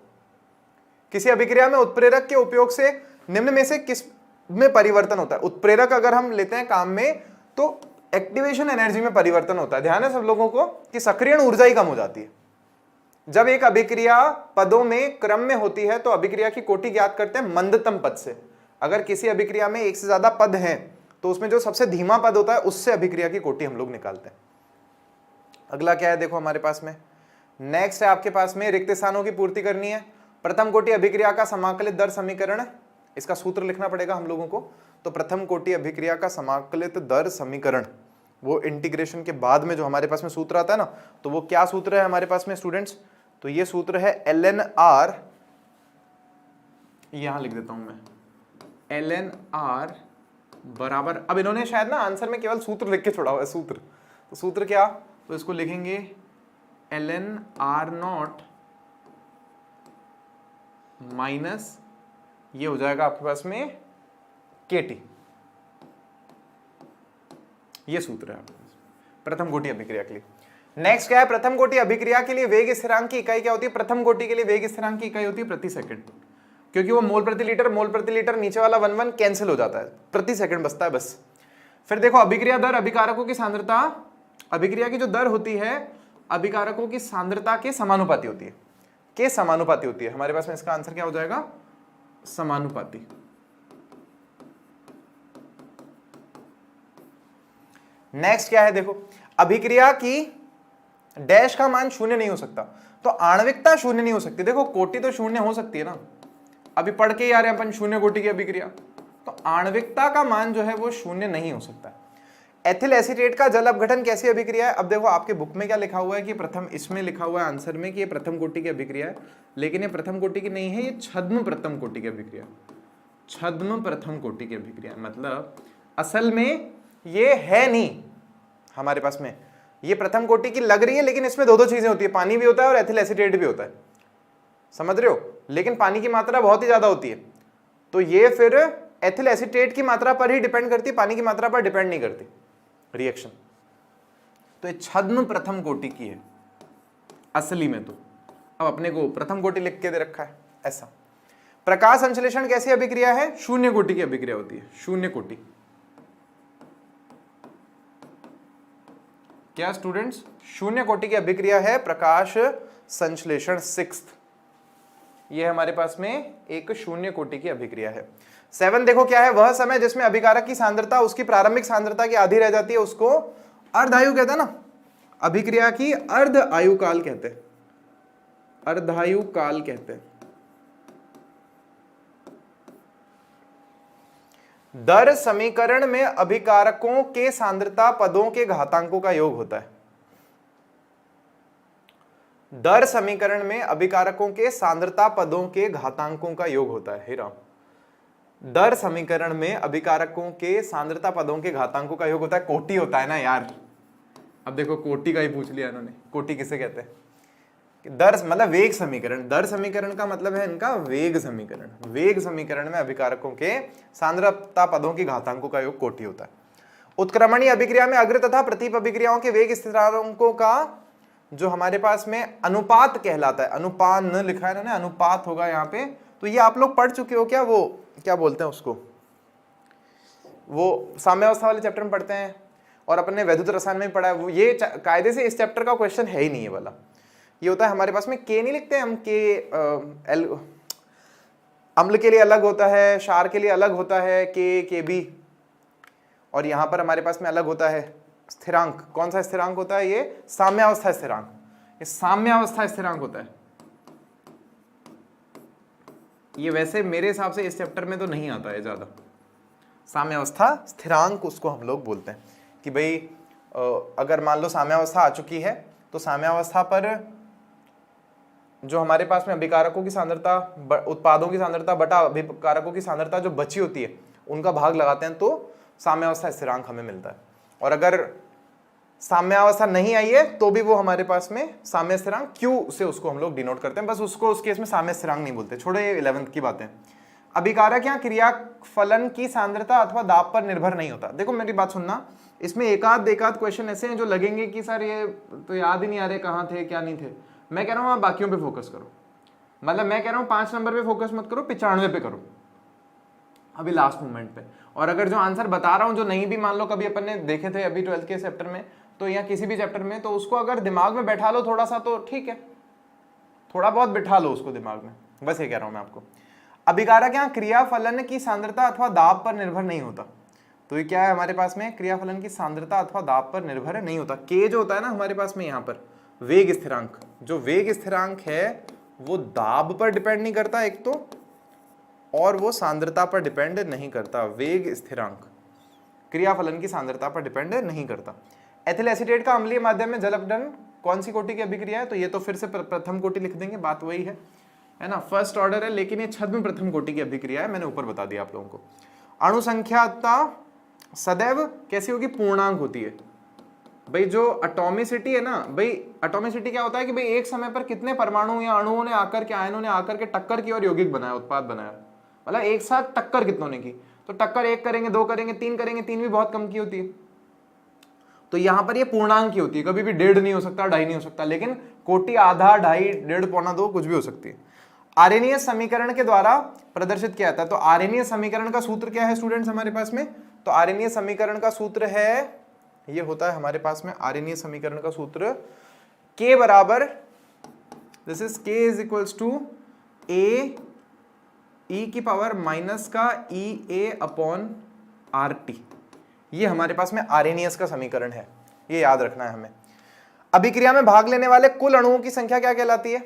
किसी अभिक्रिया में उत्प्रेरक के उपयोग से निम्न में से किस में परिवर्तन होता है। उत्प्रेरक अगर हम लेते हैं काम में तो एक्टिवेशन एनर्जी में परिवर्तन होता है। ध्यान है सब लोगों को कि सक्रियण ऊर्जा ही कम हो जाती है। जब एक अभिक्रिया पदों में क्रम में होती है तो अभिक्रिया की कोटि ज्ञात करते हैं मंदतम पद से। अगर किसी अभिक्रिया में एक से ज्यादा पद हैं तो उसमें जो सबसे धीमा पद होता है उससे अभिक्रिया की कोटि हम लोग निकालते हैं। अगला क्या है, देखो हमारे पास में नेक्स्ट है, आपके पास में रिक्त स्थानों की पूर्ति करनी है। प्रथम कोटि अभिक्रिया का समाकलित दर समीकरण, इसका सूत्र लिखना पड़ेगा हम लोगों को। तो प्रथम कोटि अभिक्रिया का समाकलित दर समीकरण, वो इंटीग्रेशन के बाद में जो हमारे पास में सूत्र आता है ना, तो वो क्या सूत्र है हमारे पास में स्टूडेंट्स, तो ये सूत्र है ln(r), यहां लिख देता हूं मैं ln(r) बराबर, अब इन्होंने शायद ना आंसर में केवल सूत्र लिख के छोड़ा हुआ है, सूत्र, तो सूत्र क्या, तो इसको लिखेंगे ln(r0) माइनस ये हो जाएगा आपके पास में kT, ये सूत्र है आपके पास प्रथम कोटि अभिक्रिया के लिए। नेक्स्ट क्या है, प्रथम कोटि अभिक्रिया के लिए वेग स्थिरांक की इकाई क्या होती है, प्रथम कोटि के लिए वेग स्थिरांक की इकाई होती है प्रति सेकंड, क्योंकि वो मोल प्रति लीटर नीचे वाला 1 कैंसिल हो जाता है, प्रति सेकंड बचता है बस। फिर देखो अभिक्रिया दर अभिकारकों की सांद्रता, अभिक्रिया की जो दर होती है अभिकारकों की सांद्रता के समानुपाती होती है, के समानुपाती होती है। हमारे पास में इसका आंसर क्या हो जाएगा, समानुपाती। नेक्स्ट क्या है, देखो अभिक्रिया की डैश का मान शून्य नहीं हो सकता, तो आणविकता शून्य नहीं हो सकती। देखो कोटि तो शून्य हो सकती है ना, अभी पढ़ के ही आ रहे हैं अपन शून्य कोटि की अभिक्रिया, तो आणविकता का मान जो है वो शून्य नहीं हो सकता। एथिल एसीटेट का जल अपघटन कैसी अभिक्रिया है, अब देखो आपके बुक में क्या लिखा हुआ है कि प्रथम, इसमें लिखा हुआ है आंसर में कि ये प्रथम कोटि की अभिक्रिया है, लेकिन ये प्रथम कोटि की नहीं है, ये छद्म प्रथम कोटि की अभिक्रिया, छद्म प्रथम कोटि की अभिक्रिया, मतलब असल में ये है नहीं हमारे पास में, ये प्रथम कोटि की लग रही है, लेकिन इसमें दो चीजें होती है, पानी भी होता है और एथिल एसीटेट भी होता है, समझ रहे हो, लेकिन पानी की मात्रा बहुत ही ज्यादा होती है, तो ये फिर एथिल एसीटेट की मात्रा पर ही डिपेंड करती है, पानी की मात्रा पर डिपेंड नहीं करती रिएक्शन। तो ये छद्म प्रथम कोटि की है असली में, तो अब अपने को प्रथम कोटि लिख के दे रखा है ऐसा। प्रकाश संश्लेषण कैसी अभिक्रिया है, शून्य कोटि की अभिक्रिया होती है, शून्य कोटि। क्या स्टूडेंट्स, शून्य कोटि की अभिक्रिया है प्रकाश संश्लेषण 6th, ये हमारे पास में एक शून्य कोटि की अभिक्रिया है। 7 देखो क्या है, वह समय जिसमें अभिकारक की सांद्रता उसकी प्रारंभिक सांद्रता की आधी रह जाती है उसको अर्धायु कहते हैं ना, अभिक्रिया की अर्ध आयु काल कहते हैं, अर्धायु काल कहते हैं। दर समीकरण में अभिकारकों के सांद्रता पदों के घातांकों का योग होता है। दर समीकरण में अभिकारकों के सांद्रता पदों के घातांकों का योग होता है। हे राम, दर समीकरण में अभिकारकों के सांद्रता पदों के घातांकों का योग होता है, कोटि होता है ना यार। अब देखो कोटि का ही पूछ लिया इन्होंने, कोटि किसे कहते हैं? दर मतलब वेग समीकरण, दर समीकरण का मतलब है इनका वेग समीकरण। वेग समीकरण में अभिकारकों के सांद्रता पदों की घातांकों का योग कोटि होता है। उत्क्रमणीय अभिक्रिया में अग्र तथा प्रतीप अभिक्रियाओं के वेग स्थिरांकों का जो हमारे पास में अनुपात कहलाता है, अनुपान न लिखा है ना, अनुपात होगा यहाँ पे। तो ये आप लोग पढ़ चुके हो क्या, वो क्या बोलते हैं उसको, वो साम्यावस्था वाले चैप्टर में पढ़ते हैं और अपने वैद्युत रसायन में पढ़ा है वो। ये कायदे से इस चैप्टर का क्वेश्चन है ही नहीं ये वाला। ये होता है हमारे पास में के नहीं लिखते हम, के अम्ल के लिए अलग होता है, क्षार के लिए अलग होता है के बी, और यहां पर हमारे पास में अलग होता है स्थिरांक। कौन सा स्थिरांक होता है? ये साम्यावस्था स्थिरांक। ये साम्यावस्था स्थिरांक होता है। ये वैसे मेरे हिसाब से इस चैप्टर में तो नहीं आता है ज्यादा। साम्यावस्था स्थिरांक उसको हम लोग बोलते हैं कि भाई अगर मान लो साम्यावस्था आ चुकी है तो साम्यावस्था पर जो हमारे पास में अभिकारकों की सांद्रता, उत्पादों की सांद्रता बटा अभिकारकों की सांद्रता जो बची होती है उनका भाग लगाते हैं तो साम्यावस्था स्थिरांक हमें मिलता है। और अगर साम्यावस्था नहीं आई है तो भी वो हमारे पास में साम्य स्थिरांक Q से उसको हम लोग डिनोट करते हैं, बस उसको उस केस में साम्य स्थिरांक नहीं बोलते। छोड़ो ये 11th की बातें। अभिकारक या क्रिया फलन की सांद्रता अथवा दाब पर निर्भर नहीं होता। देखो मेरी बात सुनना, इसमें एकाध क्वेश्चन ऐसे हैं जो लगेंगे कि सर ये तो याद ही नहीं आ रहे कहाँ थे क्या नहीं थे। मैं कह रहा हूँ आप बाकियों पे फोकस करो, मतलब मैं कह रहा हूँ 5 नंबर पे फोकस मत करो, 95 पे करो अभी लास्ट मोमेंट पे। और अगर जो आंसर बता रहा हूँ जो नहीं भी मान लो कभी अपन ने देखे थे अभी 12th के चैप्टर में तो या किसी भी चैप्टर में, तो उसको अगर दिमाग में बैठा लो थोड़ा सा तो ठीक है, थोड़ा बहुत बिठा लो उसको दिमाग में, बस ये कह रहा हूँ मैं आपको। अभिकारक या क्रिया फलन की सांद्रता अथवा दाब पर निर्भर नहीं होता। तो ये क्या है हमारे पास में, क्रिया फलन की सांद्रता अथवा दाब पर निर्भर नहीं होता। के जो होता है ना हमारे पास में यहाँ पर वेग स्थिरांक, जो वेग स्थिरांक है वो दाब पर डिपेंड नहीं करता एक तो, और वो सांद्रता पर डिपेंड नहीं करता। वेग स्थिरांक क्रियाफलन की सांद्रता पर डिपेंड नहीं करता। एथिल एसीटेट का अम्लीय माध्यम में जल अपघटन कौन सी कोटि की अभिक्रिया है? तो ये तो फिर से प्रथम कोटि लिख देंगे, बात वही है ना, फर्स्ट ऑर्डर है, लेकिन ये छद्म प्रथम कोटि की अभिक्रिया है, मैंने ऊपर बता दिया आप लोगों को। अणु संख्याता सदैव कैसी होगी? पूर्णांक होती है भाई। जो एटॉमिसिटी है ना भाई, एटॉमिसिटी क्या होता है कि भाई एक समय पर कितने परमाणु या अणुओं ने आकर के, आयनों ने आकर के टक्कर की और यौगिक बनाया, उत्पाद बनाया, मतलब एक साथ टक्कर कितनों ने की। तो टक्कर 1 करेंगे, 2 करेंगे, 3 करेंगे, 3 भी बहुत कम की होती है। तो यहां पर ये पूर्णांक की होती है, कभी भी 1.5 नहीं हो सकता, 2.5 नहीं हो सकता, लेकिन कोटि आधा, 2.5, 1.5, पौना 2 कुछ भी हो सकती है। आर्यनीय समीकरण के द्वारा प्रदर्शित किया जाता है। तो आर्यनीय समीकरण का सूत्र क्या है स्टूडेंट्स हमारे पास में? तो आर्यनीय समीकरण का सूत्र है, ये होता है हमारे पास में आर्यनीय समीकरण का सूत्र K बराबर, this is K is equals to A e की पावर माइनस का EA अपॉन RT। ये हमारे पास में आर्यनीयस का समीकरण है, ये याद रखना है हमें। अभिक्रिया में भाग लेने वाले कुल अणुओं की संख्या क्या कहलाती है?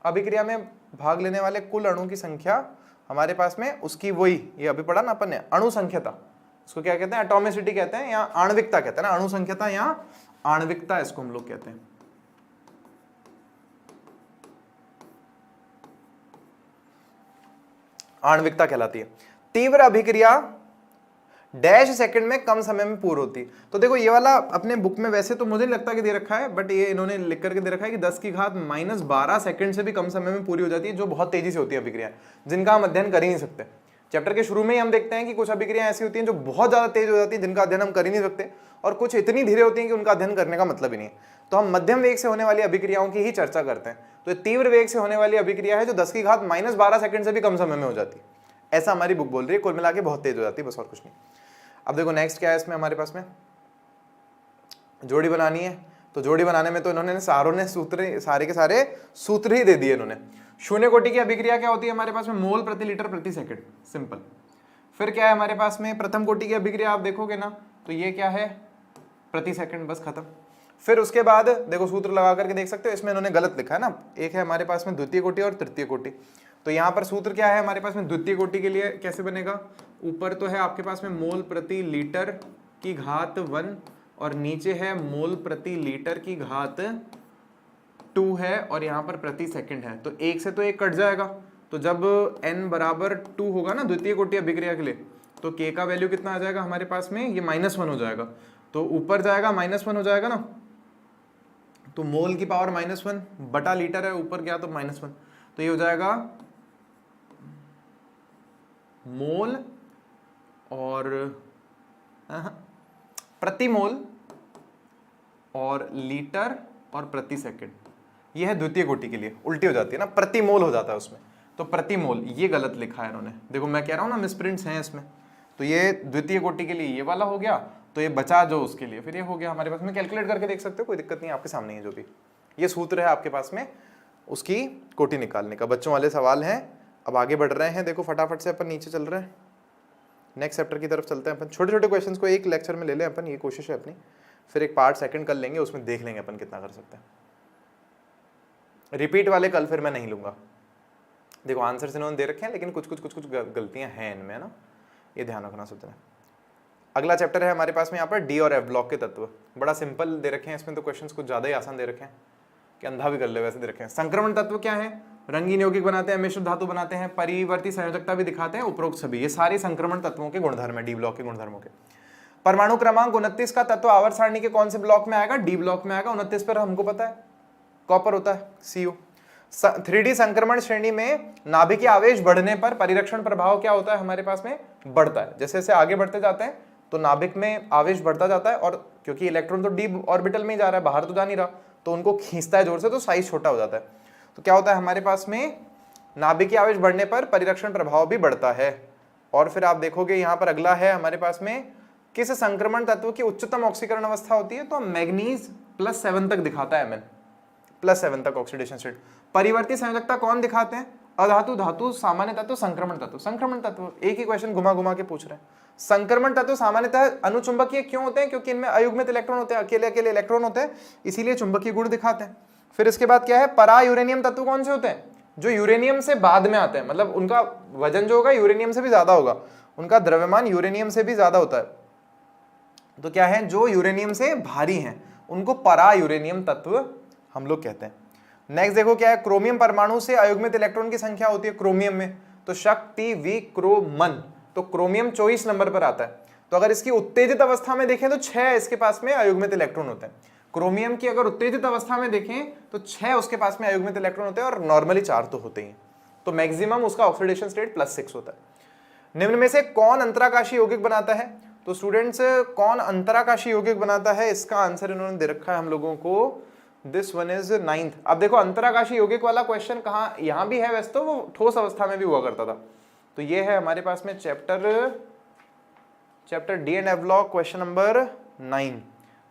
अभिक्रिया में भाग लेने वाले कुल अणुओं की संख्या हमारे पास में उसकी वही, ये अभी पढ़ा ना अपन ने, अणु संख्यता, इसको क्या कहते हैं? एटॉमिसिटी कहते हैं या आणविकता कहते हैं ना, अणु संख्यता या आणविकता इसको हम लोग कहते हैं। आणविकता कहलाती है। तीव्र अभिक्रिया डैश सेकंड में कम समय में पूर्ण होती है। तो देखो ये वाला अपने बुक में वैसे तो मुझे नहीं लगता कि दे रखा है, बट ये इन्होंने लिख करके दे रखा है कि 10 की घात -12 सेकंड से भी कम समय में पूरी हो जाती है, जो बहुत तेजी से होती है अभिक्रिया, जिनका हम अध्ययन कर ही नहीं सकते। चैप्टर के शुरू में ही हम देखते हैं कि कुछ अभिक्रियाएं ऐसी होती हैं जो बहुत ज्यादा तेज हो जाती है, जिनका अध्ययन हम कर ही नहीं सकते, और कुछ इतनी धीरे होती हैं कि उनका अध्ययन करने का मतलब ही नहीं है। तो हम मध्यम वेग से होने वाली अभिक्रियाओं की ही चर्चा करते हैं। तो तीव्र वेग से होने वाली अभिक्रिया है जो 10 की घात -12 सेकंड से भी कम समय में हो जाती है, ऐसा हमारी बुक बोल रही है। कुल मिला के बहुत तेज हो जाती है, बस और कुछ नहीं। अब देखो नेक्स्ट क्या है इसमें हमारे पास में, जोड़ी बनानी है। तो जोड़ी बनाने में तो इन्होंने सूत्र, सारे के सारे सूत्र ही दे दिए इन्होंने। शून्य कोटि की अभिक्रिया क्या होती है हमारे पास में? मोल प्रति लीटर प्रति सेकंड, सिंपल। फिर क्या है हमारे पास में? प्रथम कोटि की अभिक्रिया आप देखोगे ना तो ये क्या है? प्रति सेकंड, बस खत्म। फिर उसके बाद देखो सूत्र लगा करके देख सकते हो, इसमें इन्होंने गलत लिखा है ना, एक है हमारे पास में द्वितीय कोटि और तृतीय कोटि। तो यहाँ पर सूत्र क्या है हमारे पास में? द्वितीय कोटि के लिए कैसे बनेगा? ऊपर तो है आपके पास में मोल प्रति लीटर की घात 1 और नीचे है मोल प्रति लीटर की घात 2 है, और यहाँ पर प्रति सेकंड है। तो एक से तो एक कट जाएगा, तो जब n बराबर 2 होगा ना द्वितीय कोटि अभिक्रिया के लिए, तो k का वैल्यू कितना आ जाएगा हमारे पास में, ये -1 हो जाएगा, तो ऊपर जाएगा -1 हो जाएगा ना, तो मोल की पावर -1 बटा लीटर है, ऊपर गया तो -1, तो ये हो जाएगा मोल और प्रति मोल और लीटर और प्रति सेकंड। ये है द्वितीय कोटि के लिए, उल्टी हो जाती है ना, प्रति मोल हो जाता है उसमें, तो प्रति मोल ये गलत लिखा है इन्होंने, देखो मैं कह रहा हूं ना मिसप्रिंट्स हैं इसमें। तो ये द्वितीय कोटि के लिए ये वाला हो गया, तो ये बचा जो उसके लिए, फिर ये हो गया हमारे पास में, कैलकुलेट करके देख सकते हो, कोई दिक्कत नहीं, आपके सामने है जो भी ये सूत्र है आपके पास में उसकी कोटि निकालने का। बच्चों वाले सवाल हैं, अब आगे बढ़ रहे हैं, देखो फटाफट से अपन नीचे चल रहे हैं, नेक्स्ट चैप्टर की तरफ चलते हैं अपन। छोटे छोटे क्वेश्चंस को एक लेक्चर में ले लें अपन, ये कोशिश है अपनी, फिर एक पार्ट सेकंड कर लेंगे, उसमें देख लेंगे अपन कितना कर सकते हैं। रिपीट वाले कल फिर मैं नहीं लूंगा। देखो आंसर्स इन्होंने दे रखे हैं, लेकिन कुछ गलतियां हैं इनमें ना, ये ध्यान रखना सोचना। अगला चैप्टर है हमारे पास में यहाँ पर डी और एफ ब्लॉक के तत्व, बड़ा सिंपल दे रखे हैं इसमें, तो क्वेश्चंस कुछ ज्यादा ही आसान दे रखे हैं कि अंधा भी कर ले वैसे दे रखे हैं। संक्रमण तत्व क्या है, रंगीन यौगिक बनाते हैं, मिश्र धातु बनाते हैं, परिवर्ती संयोजकता भी दिखाते हैं, उपरोक्त सभी, ये सारे संक्रमण तत्वों के गुणधर्म है, डी ब्लॉक के गुणधर्मों के। परमाणु क्रमांक 29 का तत्व आवर्त सारणी के कौन से ब्लॉक में आएगा, डी ब्लॉक में आएगा। 29 पर हमको पता है कॉपर होता है, CO। 3D संक्रमण श्रेणी में नाभिकीय आवेश बढ़ने पर परिरक्षण प्रभाव क्या होता है हमारे पास में, बढ़ता है। जैसे जैसे आगे बढ़ते जाते हैं तो नाभिक में आवेश बढ़ता जाता है, और क्योंकि इलेक्ट्रॉन तो डी ऑर्बिटल में ही जा रहा है, बाहर तो जा नहीं रहा, तो उनको खींचता है जोर से, तो साइज छोटा हो जाता है। तो क्या होता है हमारे पास में, नाभिकीय आवेश बढ़ने पर परिरक्षण प्रभाव भी बढ़ता है। और फिर आप देखोगे यहाँ पर अगला है हमारे पास में, किस संक्रमण तत्व की उच्चतम ऑक्सीकरण अवस्था होती है, तो मैग्नीज +7 तक दिखाता है, +7 तक ऑक्सीडेशन स्टेट। परिवर्ती संयोजकता कौन दिखाते हैं, अधातु, धातु, सामान्य तत्व, संक्रमण तत्व। संक्रमण तत्व एक ही क्वेश्चन घुमा घुमा के पूछ रहे हैं। संक्रमण तत्व सामान्यतः अनुचुंबकीय क्यों होते हैं, क्योंकि इनमें अयुग्मित इलेक्ट्रॉन होते हैं, अकेले अकेले इलेक्ट्रॉन होते हैं, इसीलिए चुंबकीय गुण दिखाते हैं। फिर इसके बाद क्या है, परा यूरेनियम तत्व कौन से होते हैं, जो यूरेनियम से बाद में आते हैं, मतलब उनका वजन जो होगा यूरेनियम से भी ज्यादा होगा, उनका द्रव्यमान यूरेनियम से भी ज्यादा होता है। तो क्या है, जो यूरेनियम से भारी हैं उनको परा यूरेनियम तत्व हम लोग कहते हैं। नेक्स्ट देखो क्या है, क्रोमियम परमाणु से अयुग्मित इलेक्ट्रॉन की संख्या होती है क्रोमियम में, तो शक्ति विक्रोमन, तो क्रोमियम 24 नंबर पर आता है। तो अगर इसकी उत्तेजित अवस्था में देखें तो 6 इसके पास में अयुग्मित इलेक्ट्रॉन होते हैं। क्रोमियम की अगर उत्तेजित अवस्था में देखें तो 6 उसके पास में अयुग्मित इलेक्ट्रॉन होते हैं, और नॉर्मली 4 तो होते ही हैं, तो मैक्सिमम उसका ऑक्सीडेशन स्टेट +6 होता है। निम्न में से कौन अंतराकाशी यौगिक बनाता है, तो स्टूडेंट्स कौन अंतराकाशी यौगिक बनाता है, इसका आंसर इन्होंने दे रखा है हम लोगों को, दिस वन इज 9th। अब देखो अंतराकाशी यौगिक वाला क्वेश्चन कहाँ, यहाँ भी है वैसे तो, वो ठोस अवस्था में भी हुआ करता था। तो ये है हमारे पास में chapter D and F block, question number 9।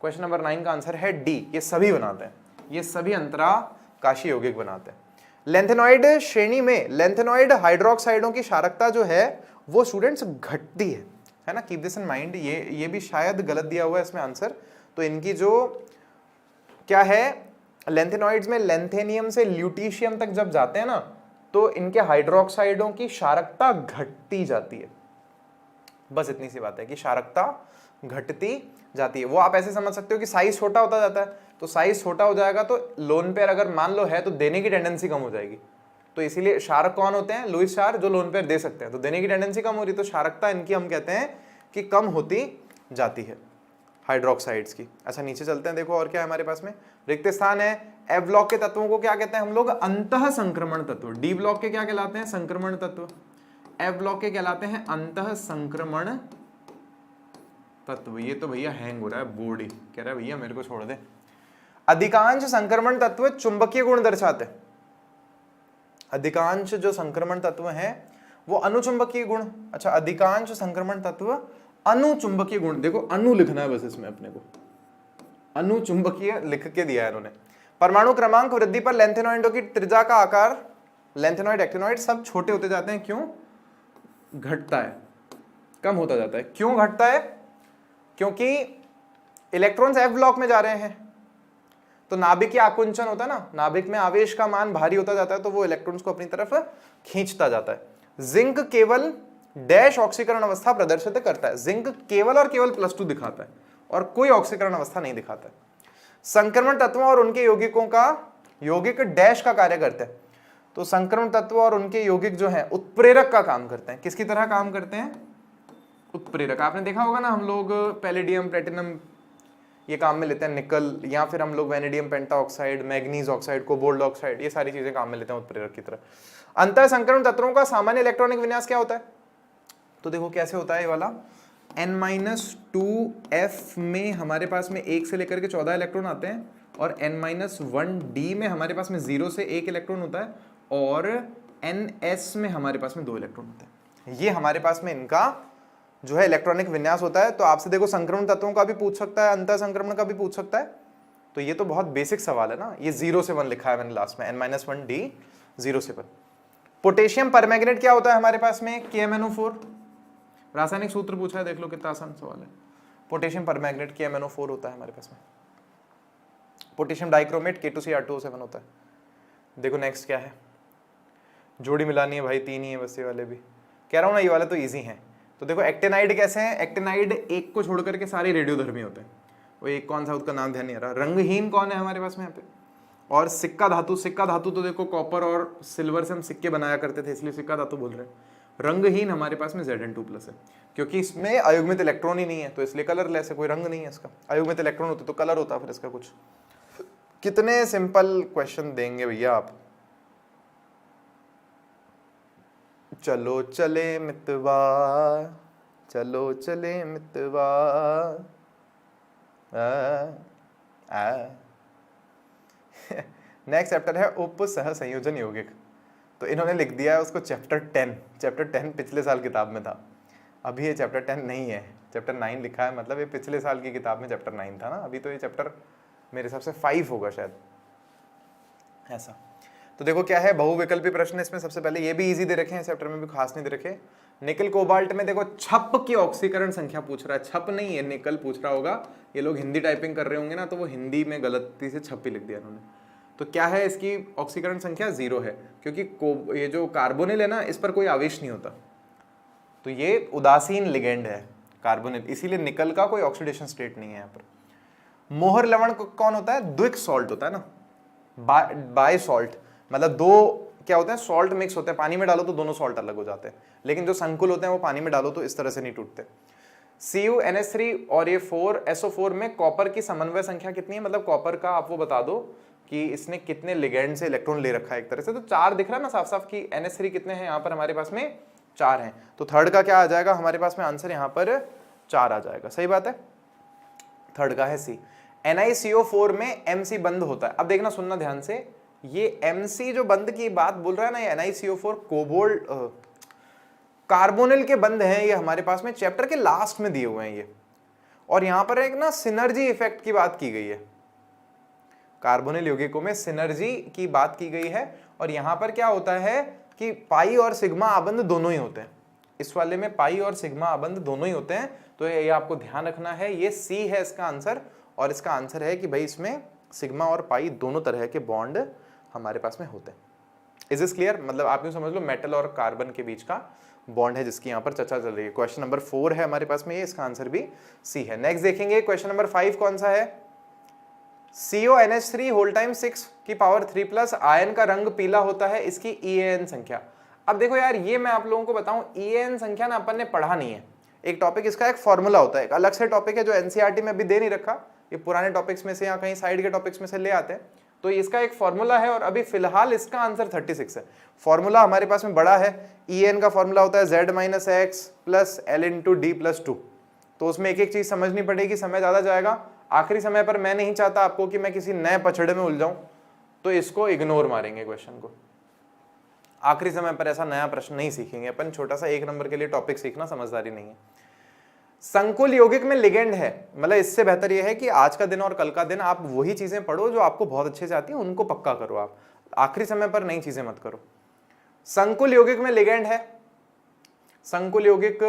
Question number 9 का आंसर है डी, ये सभी बनाते हैं, ये सभी अंतराकाशी यौगिक बनाते हैं। लेंथेनॉइड श्रेणी में लेंथेनॉइड हाइड्रोक्साइडों की क्षारकता जो है वो स्टूडेंट्स घटती है ना, कीप दिस इन माइंड। ये भी शायद गलत दिया हुआ है इसमें आंसर, तो इनकी जो क्या है, लेंथेनॉइड्स में लेंथेनियम से ल्यूटीशियम तक जब जाते हैं ना, तो इनके हाइड्रोक्साइडों की क्षारकता घटती जाती है। बस इतनी सी बात है कि क्षारकता घटती जाती है। वो आप ऐसे समझ सकते हो कि साइज छोटा होता जाता है, तो साइज छोटा हो जाएगा तो लोन पेयर अगर मान लो है तो देने की टेंडेंसी कम हो जाएगी। तो इसीलिए क्षारक कौन होते हैं, लुईस क्षार, जो लोन पेयर दे सकते हैं, तो देने की टेंडेंसी कम हो रही, तो क्षारकता इनकी हम कहते हैं कि कम होती जाती है हाइड्रोक्साइड्स की। अच्छा नीचे चलते हैं, देखो और क्या है हमारे पास में, रिक्त स्थान है। एफ ब्लॉक के तत्वों को क्या कहते हैं हम लोग, अंतः संक्रमण तत्व। डी ब्लॉक के क्या कहलाते हैं, संक्रमण तत्व। एफ ब्लॉक के कहलाते हैं अंतः संक्रमण तत्व। ये तो भैया हैंग हो रहा है, बोर्ड ही कह रहा है भैया मेरे को छोड़ दे। अधिकांश संक्रमण तत्व चुंबकीय गुण दर्शाते हैं। अधिकांश जो संक्रमण तत्व हैं वो अनुचुंबकीय गुण। अच्छा, अधिकांश संक्रमण तत्व अनुचुंबकीय गुण, देखो अनु लिखना है बस इसमें अपने को, अनुचुंबकीय लिख के दिया है इन्होंने। परमाणु क्रमांक वृद्धि पर लेंथेनॉइडों की त्रिज्या का आकार, लेंथेनॉइड एक्टिनॉइड सब छोटे होते जाते हैं। क्यों घटता है, कम होता जाता है। क्यों घटता है, क्योंकि इलेक्ट्रॉन्स एफ ब्लॉक में जा रहे हैं, तो नाभिकीय आकुंचन होता है ना, नाभिक में आवेश का मान भारी होता जाता है, तो वो इलेक्ट्रॉन्स को अपनी तरफ खींचता जाता है। जिंक केवल डैश ऑक्सीकरण अवस्था प्रदर्शित करता है। जिंक केवल और केवल +2 दिखाता है और कोई ऑक्सीकरण अवस्था नहीं दिखाता है। संक्रमण तत्वों और उनके यौगिकों का यौगिक डैश का कार्य करते हैं। तो संक्रमण तत्व और उनके यौगिक जो हैं उत्प्रेरक का काम करते हैं। किसकी तरह काम करते हैं? उत्प्रेरक। आपने देखा होगा ना, हम लोग पैलेडियम, प्लेटिनम ये काम में लेते हैं, निकल, या फिर हम लोग vanadium pentoxide, manganese oxide, cobalt oxide, ये सारी चीजें काम में लेते हैं उत्प्रेरक की तरह। अंतर संक्रमण तत्वों का सामान्य इलेक्ट्रॉनिक विन्यास क्या होता है? तो देखो कैसे होता है ये वाला, N-2F में हमारे पास में 1 से लेकर के 14 इलेक्ट्रॉन आते हैं, और N-1D में हमारे पास में 0 से 1 इलेक्ट्रॉन होता है, और NS में हमारे पास में 2 इलेक्ट्रॉन होते हैं। ये हमारे पास में इनका जो है इलेक्ट्रॉनिक विन्यास होता है। तो आपसे देखो संक्रमण तत्वों का भी पूछ सकता है, अंतर संक्रमण का भी पूछ सकता है। तो ये तो बहुत बेसिक सवाल है ना। ये 0 से 1 लिखा है मैंने लास्ट में, N-1D 0 से 1। पोटेशियम परमैंगनेट क्या होता है हमारे पास में? KMnO4। रासायनिक सूत्र पूछा है, देख लो कितना आसान सवाल है। पोटेशियम परमैंगनेट KMnO4 होता है हमारे पास में। पोटेशियम डाइक्रोमेट K2CR2O7 होता है। देखो नेक्स्ट क्या है, जोड़ी मिलानी है भाई, 3 ही है बस ये वाले भी। कह रहा हूं ना ये वाले तो इजी हैं। तो देखो एक्टेनाइड कैसे हैं? एक्टेनाइड एक को छोड़ करके सारे रेडियोधर्मी होते हैं। वो एक कौन सा, उसका नाम ध्यान नहीं आ रहा। रंगहीन कौन है हमारे पास में यहाँ पे? और सिक्का धातु। सिक्का धातु तो देखो कॉपर और सिल्वर से हम सिक्के बनाया करते थे, इसलिए सिक्का धातु बोल रहे हैं। रंगहीन हमारे पास में Zn2+ है, क्योंकि इसमें अयुग्मित इलेक्ट्रॉन ही नहीं है, तो इसलिए कलरलेस है, कोई रंग नहीं है इसका। अयुग्मित इलेक्ट्रॉन होते तो कलर होता फिर इसका कुछ। कितने सिंपल क्वेश्चन देंगे भैया आप। चलो चले मितवा, चलो चले मितवा, नेक्स्ट चैप्टर है उप सह संयोजन यौगिक। तो इन्होंने लिख दिया है उसको चैप्टर 10। चैप्टर 10 पिछले साल किताब में था, अभी ये चैप्टर 10 नहीं है, चैप्टर 9 लिखा है। मतलब ये पिछले साल की किताब में चैप्टर 9 था ना, अभी तो ये चैप्टर मेरे हिसाब से 5 होगा शायद, ऐसा। तो देखो क्या है, बहुविकल्पी प्रश्न इसमें सबसे पहले, ये भी इजी दे रखे हैं, चैप्टर में भी खास नहीं दे रखे। निकल कोबाल्ट में देखो छप की ऑक्सीकरण संख्या पूछ रहा है, छप नहीं है निकल पूछ रहा होगा। ये लोग हिंदी टाइपिंग कर रहे होंगे ना, तो वो हिंदी में गलती से छप ही लिख दिया इन्होंने। तो क्या है इसकी ऑक्सीकरण संख्या? 0 है, क्योंकि ये जो कार्बोनिल है ना, इस पर कोई आवेश नहीं होता, तो ये उदासीन लिगेंड है कार्बोनिल, इसीलिए निकल का कोई ऑक्सीडेशन स्टेट नहीं है यहाँ पर। मोहर लवण कौन होता है? द्विक सॉल्ट होता है ना, बाय सॉल्ट, मतलब दो क्या होते हैं, सॉल्ट मिक्स होते हैं, पानी में डालो तो दोनों सॉल्ट अलग हो जाते हैं, लेकिन जो संकुल होते हैं वो पानी में डालो तो इस तरह से नहीं टूटते। CuNH3 और ये 4SO4 में कॉपर की समन्वय संख्या कितनी है? मतलब कॉपर का आप वो बता दो कि इसने कितने लिगेंड से इलेक्ट्रॉन ले रखा है एक तरह से। तो 4 दिख रहा है ना साफ साफ कि NH3 कितने हैं यहाँ पर हमारे पास में? 4 हैं। तो थर्ड का क्या आ जाएगा हमारे पास में आंसर? यहाँ पर 4 आ जाएगा, सही बात है। थर्ड का है C। NiCO4 में MC बंद होता है। अब देखना, सुनना ध्यान से, ये MC जो बंद की बात बोल रहा है ना, ये NiCO4 कोबाल्ट कार्बोनिल के बंद हैं, ये हमारे पास में चैप्टर के लास्ट में दिए हुए हैं ये। और यहां पर एक ना सिनर्जी इफेक्ट की बात की गई है, कार्बोनिल यौगिकों में सिनर्जी की बात की गई है। और यहां पर क्या होता है कि पाई और सिग्मा आबंध दोनों ही होते हैं, इस वाले में पाई और सिग्मा आबंध दोनों ही होते हैं। तो ये आपको ध्यान रखना है, ये C है इसका आंसर। और इसका आंसर है कि भाई इसमें सिग्मा और पाई दोनों तरह के बॉन्ड हमारे पास में होते हैं। Is this clear? मतलब आप यूं समझ लो मेटल और कार्बन के बीच का बॉन्ड है जिसकी यहाँ पर चर्चा चल रही है। क्वेश्चन नंबर 4 है हमारे पास में ये, इसका आंसर भी C है। नेक्स्ट देखेंगे क्वेश्चन नंबर 5 कौन सा है? CONH3 होल टाइम 6 की पावर 3+ आयन का रंग पीला होता है, इसकी EAN संख्या। अब देखो यार, ये मैं आप लोगों को बताऊं, EAN संख्या ना अपन ने पढ़ा नहीं है। एक टॉपिक इसका एक फॉर्मूला होता है, एक अलग से टॉपिक है जो NCERT में अभी दे नहीं रखा, ये पुराने टॉपिक्स में से या कहीं साइड के टॉपिक्स में से ले आते हैं। तो इसका एक फॉर्मूला है और अभी फिलहाल इसका आंसर 36 है। फॉर्मूला हमारे पास में बड़ा है, EN का फॉर्मूला होता है Z - X + L × D + 2। तो उसमें एक एक चीज समझनी पड़ेगी, समय ज्यादा जाएगा। आखिरी समय पर मैं नहीं चाहता आपको कि मैं किसी नए पछड़े में उलझाऊं, तो इसको इग्नोर मारेंगे क्वेश्चन को। आखिरी समय पर ऐसा नया प्रश्न नहीं सीखेंगे अपन, छोटा सा 1 नंबर के लिए टॉपिक सीखना समझदारी नहीं है। संकुल यौगिक में लिगेंड है, मतलब इससे बेहतर यह है कि आज का दिन और कल का दिन आप वही चीजें पढ़ो जो आपको बहुत अच्छे से आती है, उनको पक्का करो आप, आखिरी समय पर नई चीजें मत करो। संकुल यौगिक में लिगेंड है, संकुल यौगिक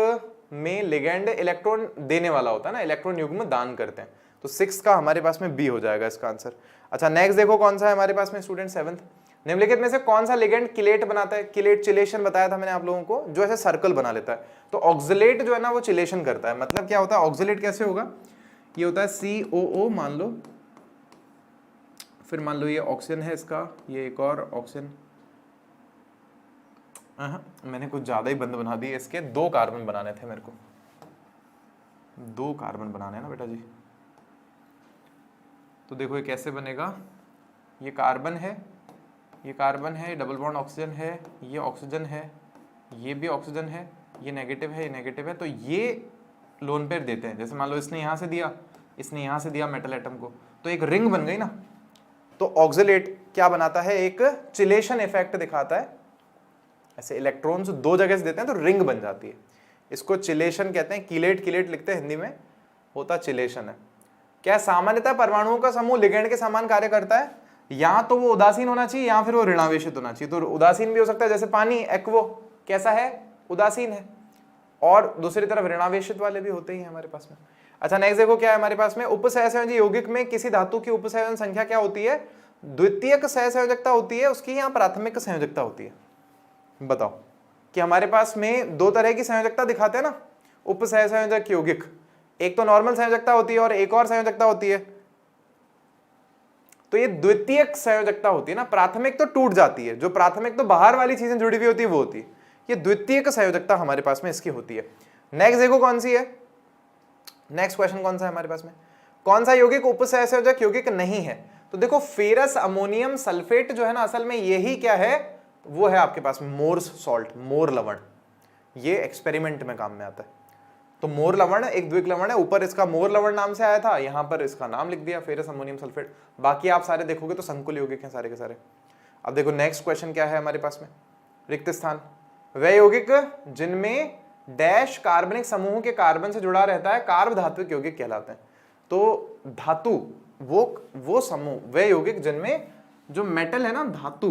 में लिगेंड इलेक्ट्रॉन देने वाला होता है ना, इलेक्ट्रॉन युग्म दान करते हैं। तो 6 का हमारे पास में B हो जाएगा इसका आंसर। अच्छा नेक्स्ट देखो कौन सा है हमारे पास में स्टूडेंट 7th, निम्नलिखित में से कौन सा लिगेंड किलेट बनाता है? किलेट चिलेशन बताया था मैंने आप लोगों को, जो ऐसे सर्कल बना लेता है। तो ऑक्सलेट जो है ना वो चिलेशन करता है। मतलब क्या होता है ऑक्सलेट कैसे होगा? ये होता है COO मान लो, फिर मान लो ये ऑक्सीजन है इसका, ये एक और ऑक्सीजन, मैंने कुछ ज्यादा ही बंद बना दिए इसके, 2 कार्बन बनाने थे मेरे को, 2 कार्बन बनाने हैं ना बेटा जी। तो देखो ये कैसे बनेगा, ये कार्बन है, ये कार्बन है, डबल बॉन्ड ऑक्सीजन है, ये ऑक्सीजन है, ये भी ऑक्सीजन है, ये नेगेटिव है, ये नेगेटिव है, तो ये लोन पेयर देते हैं। जैसे मान लो इसने यहाँ से दिया, इसने यहाँ से दिया मेटल एटम को, तो एक रिंग बन गई ना। तो ऑक्सिलेट क्या बनाता है, एक चिलेशन इफेक्ट दिखाता है, ऐसे इलेक्ट्रॉन्स 2 जगह से देते हैं तो रिंग बन जाती है, इसको चिलेशन कहते हैं। कीलेट कीलेट लिखते हैं हिंदी में, होता चिलेशन है। क्या सामान्यतः परमाणुओं का समूह लिगेंड के समान कार्य करता है, या तो वो उदासीन होना चाहिए या फिर वो ऋणावेशित होना चाहिए। तो उदासीन भी हो सकता है, जैसे पानी एक्वो कैसा है, उदासीन है, और दूसरी तरफ ऋणावेशित वाले भी होते ही हैं हमारे पास में। अच्छा नेक्स्ट देखो क्या है हमारे पास में, उपसहसंयोजी यौगिक में किसी धातु की उपसंयोजन संख्या क्या होती है, द्वितीयक सहसंयोजकता होती है उसकी, या प्राथमिक संयोजकता होती है। बताओ कि हमारे पास में 2 तरह की संयोजकता दिखाते हैं ना उपसहसंयोजक यौगिक, एक तो नॉर्मल संयोजकता होती है और एक और संयोजकता होती है। तो ये द्वितीयक संयोजकता होती है ना, प्राथमिक तो टूट जाती है, जो प्राथमिक तो बाहर वाली चीजें जुड़ी हुई होती है वो होती है, ये द्वितीयक संयोजकता हमारे पास में इसकी होती है। नेक्स्ट देखो कौन सी है, नेक्स्ट क्वेश्चन कौन सा है हमारे पास में, कौन सा यौगिक उपसहसंयोजक यौगिक नहीं है। तो देखो फेरस अमोनियम सल्फेट जो है ना, असल में यही क्या है, वो है आपके पास मोर्स सॉल्ट, मोर लवण, ये एक्सपेरिमेंट में काम में आता है। तो मोर लवण एक द्विक लवण है, ऊपर इसका मोर लवण नाम से आया था, यहां पर इसका नाम लिख दिया फेरस अमोनियम सल्फेट। बाकी आप सारे देखोगे तो संकुल यौगिक हैं सारे के सारे। अब देखो नेक्स्ट क्वेश्चन क्या है हमारे पास में, रिक्त स्थान, वे यौगिक जिनमें डैश कार्बनिक समूह के कार्बन से जुड़ा रहता है कार्ब धात्विक यौगिक कहलाते हैं। तो धातु वो समूह, वे यौगिक जिनमें जो मेटल है ना धातु,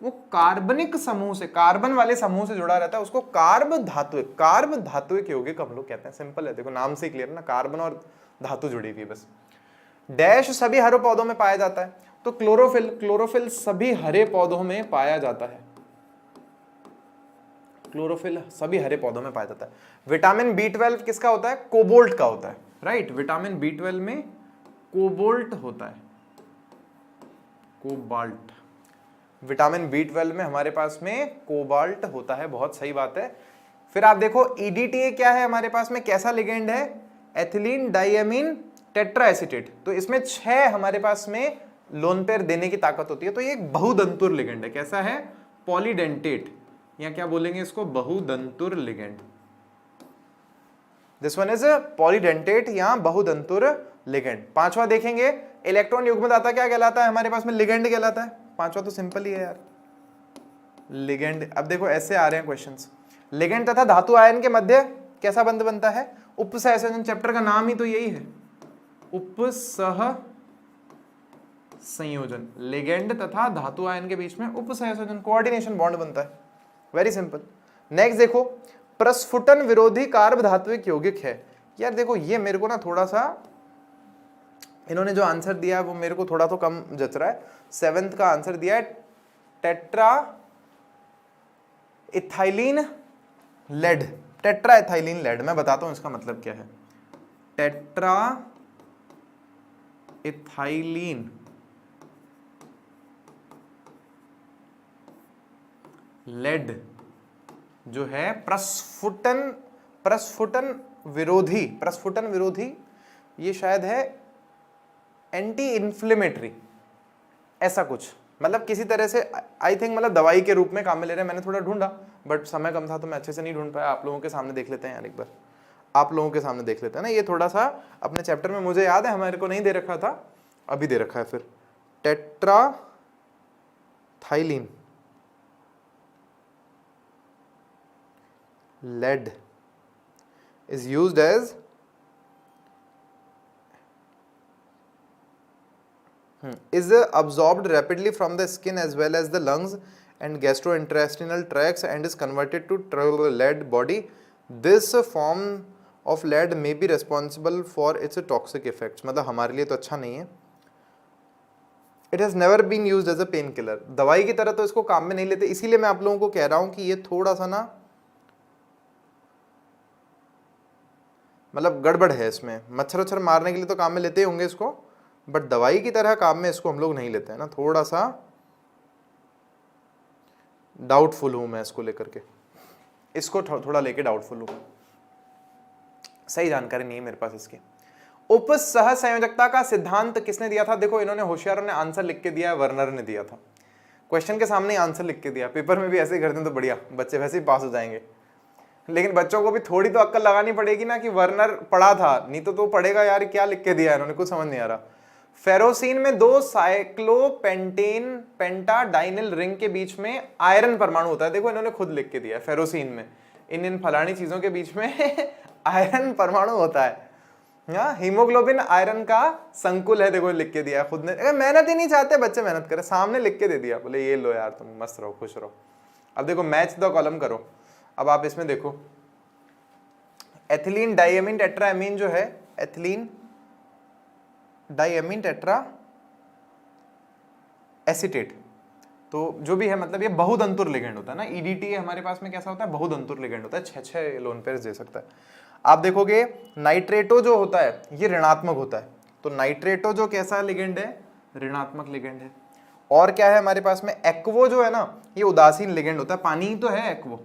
वो कार्बनिक समूह से, कार्बन वाले समूह से जुड़ा रहता है, उसको कार्ब धात्विक यौगिक हम लोग कहते हैं। सिंपल है, देखो नाम से क्लियर है ना, कार्बन और धातु जुड़ी हुई है बस। डैश सभी हरे पौधों में पाया जाता है, तो क्लोरोफिल सभी हरे पौधों में पाया जाता है, क्लोरोफिल सभी हरे पौधों में पाया जाता है। विटामिन B12 किसका होता है, कोबाल्ट का होता है, राइट। विटामिन B12 में कोबाल्ट होता है, कोबाल्ट, विटामिन B12 में हमारे पास में कोबाल्ट होता है, बहुत सही बात है। फिर आप देखो EDTA क्या है हमारे पास में, कैसा लिगेंड है, एथिलीन डाइएमीन टेट्राएसीटेट। तो इसमें 6 हमारे पास में लोन पेयर देने की ताकत होती है, तो ये एक बहुदंतुर लिगेंड है। कैसा है, पॉलीडेंटेट, या क्या बोलेंगे इसको, बहुदंतुर ligand. This one is polydentate या बहुदंतुर लिगेंड। 5वां देखेंगे, इलेक्ट्रॉन युग्मदाता क्या कहलाता है हमारे पास में, लिगेंड कहलाता है। 5वां तो सिंपल ही है यार, लिगेंड। अब देखो ऐसे आ रहे हैं क्वेश्चंस, लिगेंड तथा धातु आयन के मध्य कैसा बंध बनता है, उपसहसंयोजन। चैप्टर का नाम ही तो यही है, उपसह संयोजन, लिगेंड तथा धातु आयन के बीच में उपसहसंयोजन, कोऑर्डिनेशन बॉन्ड बनता है, वेरी सिंपल। नेक्स्ट देखो, प्रस्फुटन विरोधी कार्ब धात्विक यौगिक है। यार देखो ये मेरे को ना थोड़ा सा, इन्होंने जो आंसर दिया है वो मेरे को थोड़ा तो कम जच रहा है। 7th का आंसर दिया है tetra ethylene lead, tetra ethylene lead. मैं बताता हूं इसका मतलब क्या है, टेट्रा इथाइलिन लेड जो है प्रस्फुटन विरोधी, ये शायद है एंटी इन्फ्लेमेटरी, ऐसा कुछ, मतलब किसी तरह से आई थिंक मतलब दवाई के रूप में काम में ले रहे हैं। मैंने थोड़ा ढूंढा बट समय कम था तो मैं अच्छे से नहीं ढूंढ पाया। आप लोगों के सामने देख लेते हैं यार, एक बार आप लोगों के सामने देख लेते हैं ना। ये थोड़ा सा अपने चैप्टर में मुझे याद है, हमारे को नहीं दे रखा था, अभी दे रखा है। फिर टेट्राथाइलिन lead is used as is absorbed rapidly from the skin as well as the lungs and gastrointestinal tracts and is converted to lead body. This form of lead may be responsible for its toxic effects. मतलब हमारे लिए तो अच्छा नहीं है। It has never been used as a painkiller. दवाई की तरह तो इसको काम में नहीं लेते, इसीलिए मैं आप लोगों को कह रहा हूं कि ये थोड़ा सा ना मतलब गड़बड़ है इसमें। मच्छर वच्छर मारने के लिए तो काम में लेते ही होंगे इसको, बट दवाई की तरह काम में इसको हम लोग नहीं लेते हैं ना, थोड़ा सा डाउटफुल हूं मैं इसको लेकर के, इसको थोड़ा लेके डाउटफुल हूं, सही जानकारी नहीं है मेरे पास इसकी। उप सह संयोजकता का सिद्धांत किसने दिया था? देखो इन्होंने होशियारों ने आंसर लिख के दिया है, वर्नर ने दिया था। क्वेश्चन के सामने आंसर लिख के दिया, पेपर में भी ऐसे ही कर दें तो बढ़िया, बच्चे वैसे ही पास हो जाएंगे। लेकिन बच्चों को भी थोड़ी तो अक्ल लगानी पड़ेगी ना कि वर्नर पढ़ा था, नहीं तो पढ़ेगा यार क्या लिख के दिया है इन्होंने, कुछ समझ नहीं आ रहा। फेरोसीन में 2 साइक्लोपेंटेन पेंटाडाइनिल रिंग के बीच में आयरन परमाणु होता है। देखो इन्होंने खुद लिख के दिया है, फेरोसीन में इन फलानी चीजों के बीच में आयरन परमाणु होता है। हीमोग्लोबिन आयरन का संकुल है, देखो लिख के दिया है खुद ने। अगर मेहनत ही नहीं चाहते बच्चे मेहनत करें, सामने लिख के दे दिया, बोले ये लो यार तुम मस्त रहो खुश रहो। अब देखो मैच द कॉलम करो। अब आप इसमें देखो एथिलीन डाइएमीन टेट्राएमीन जो है, एथिलीन डाइएमीन टेट्रा एसीटेट, तो जो भी है मतलब ये बहुदंतुर लिगेंड होता है ना। ईडीटी हमारे पास में कैसा होता है? बहुदंतुर लिगेंड होता है, 6 लोन पेयर्स दे सकता है। आप देखोगे नाइट्रेटो जो होता है ये ऋणात्मक होता है, तो नाइट्रेटो जो कैसा लिगेंड है? ऋणात्मक लिगेंड है। और क्या है हमारे पास में? एक्वो जो है ना ये उदासीन लिगेंड होता है, पानी ही तो है एक्वो,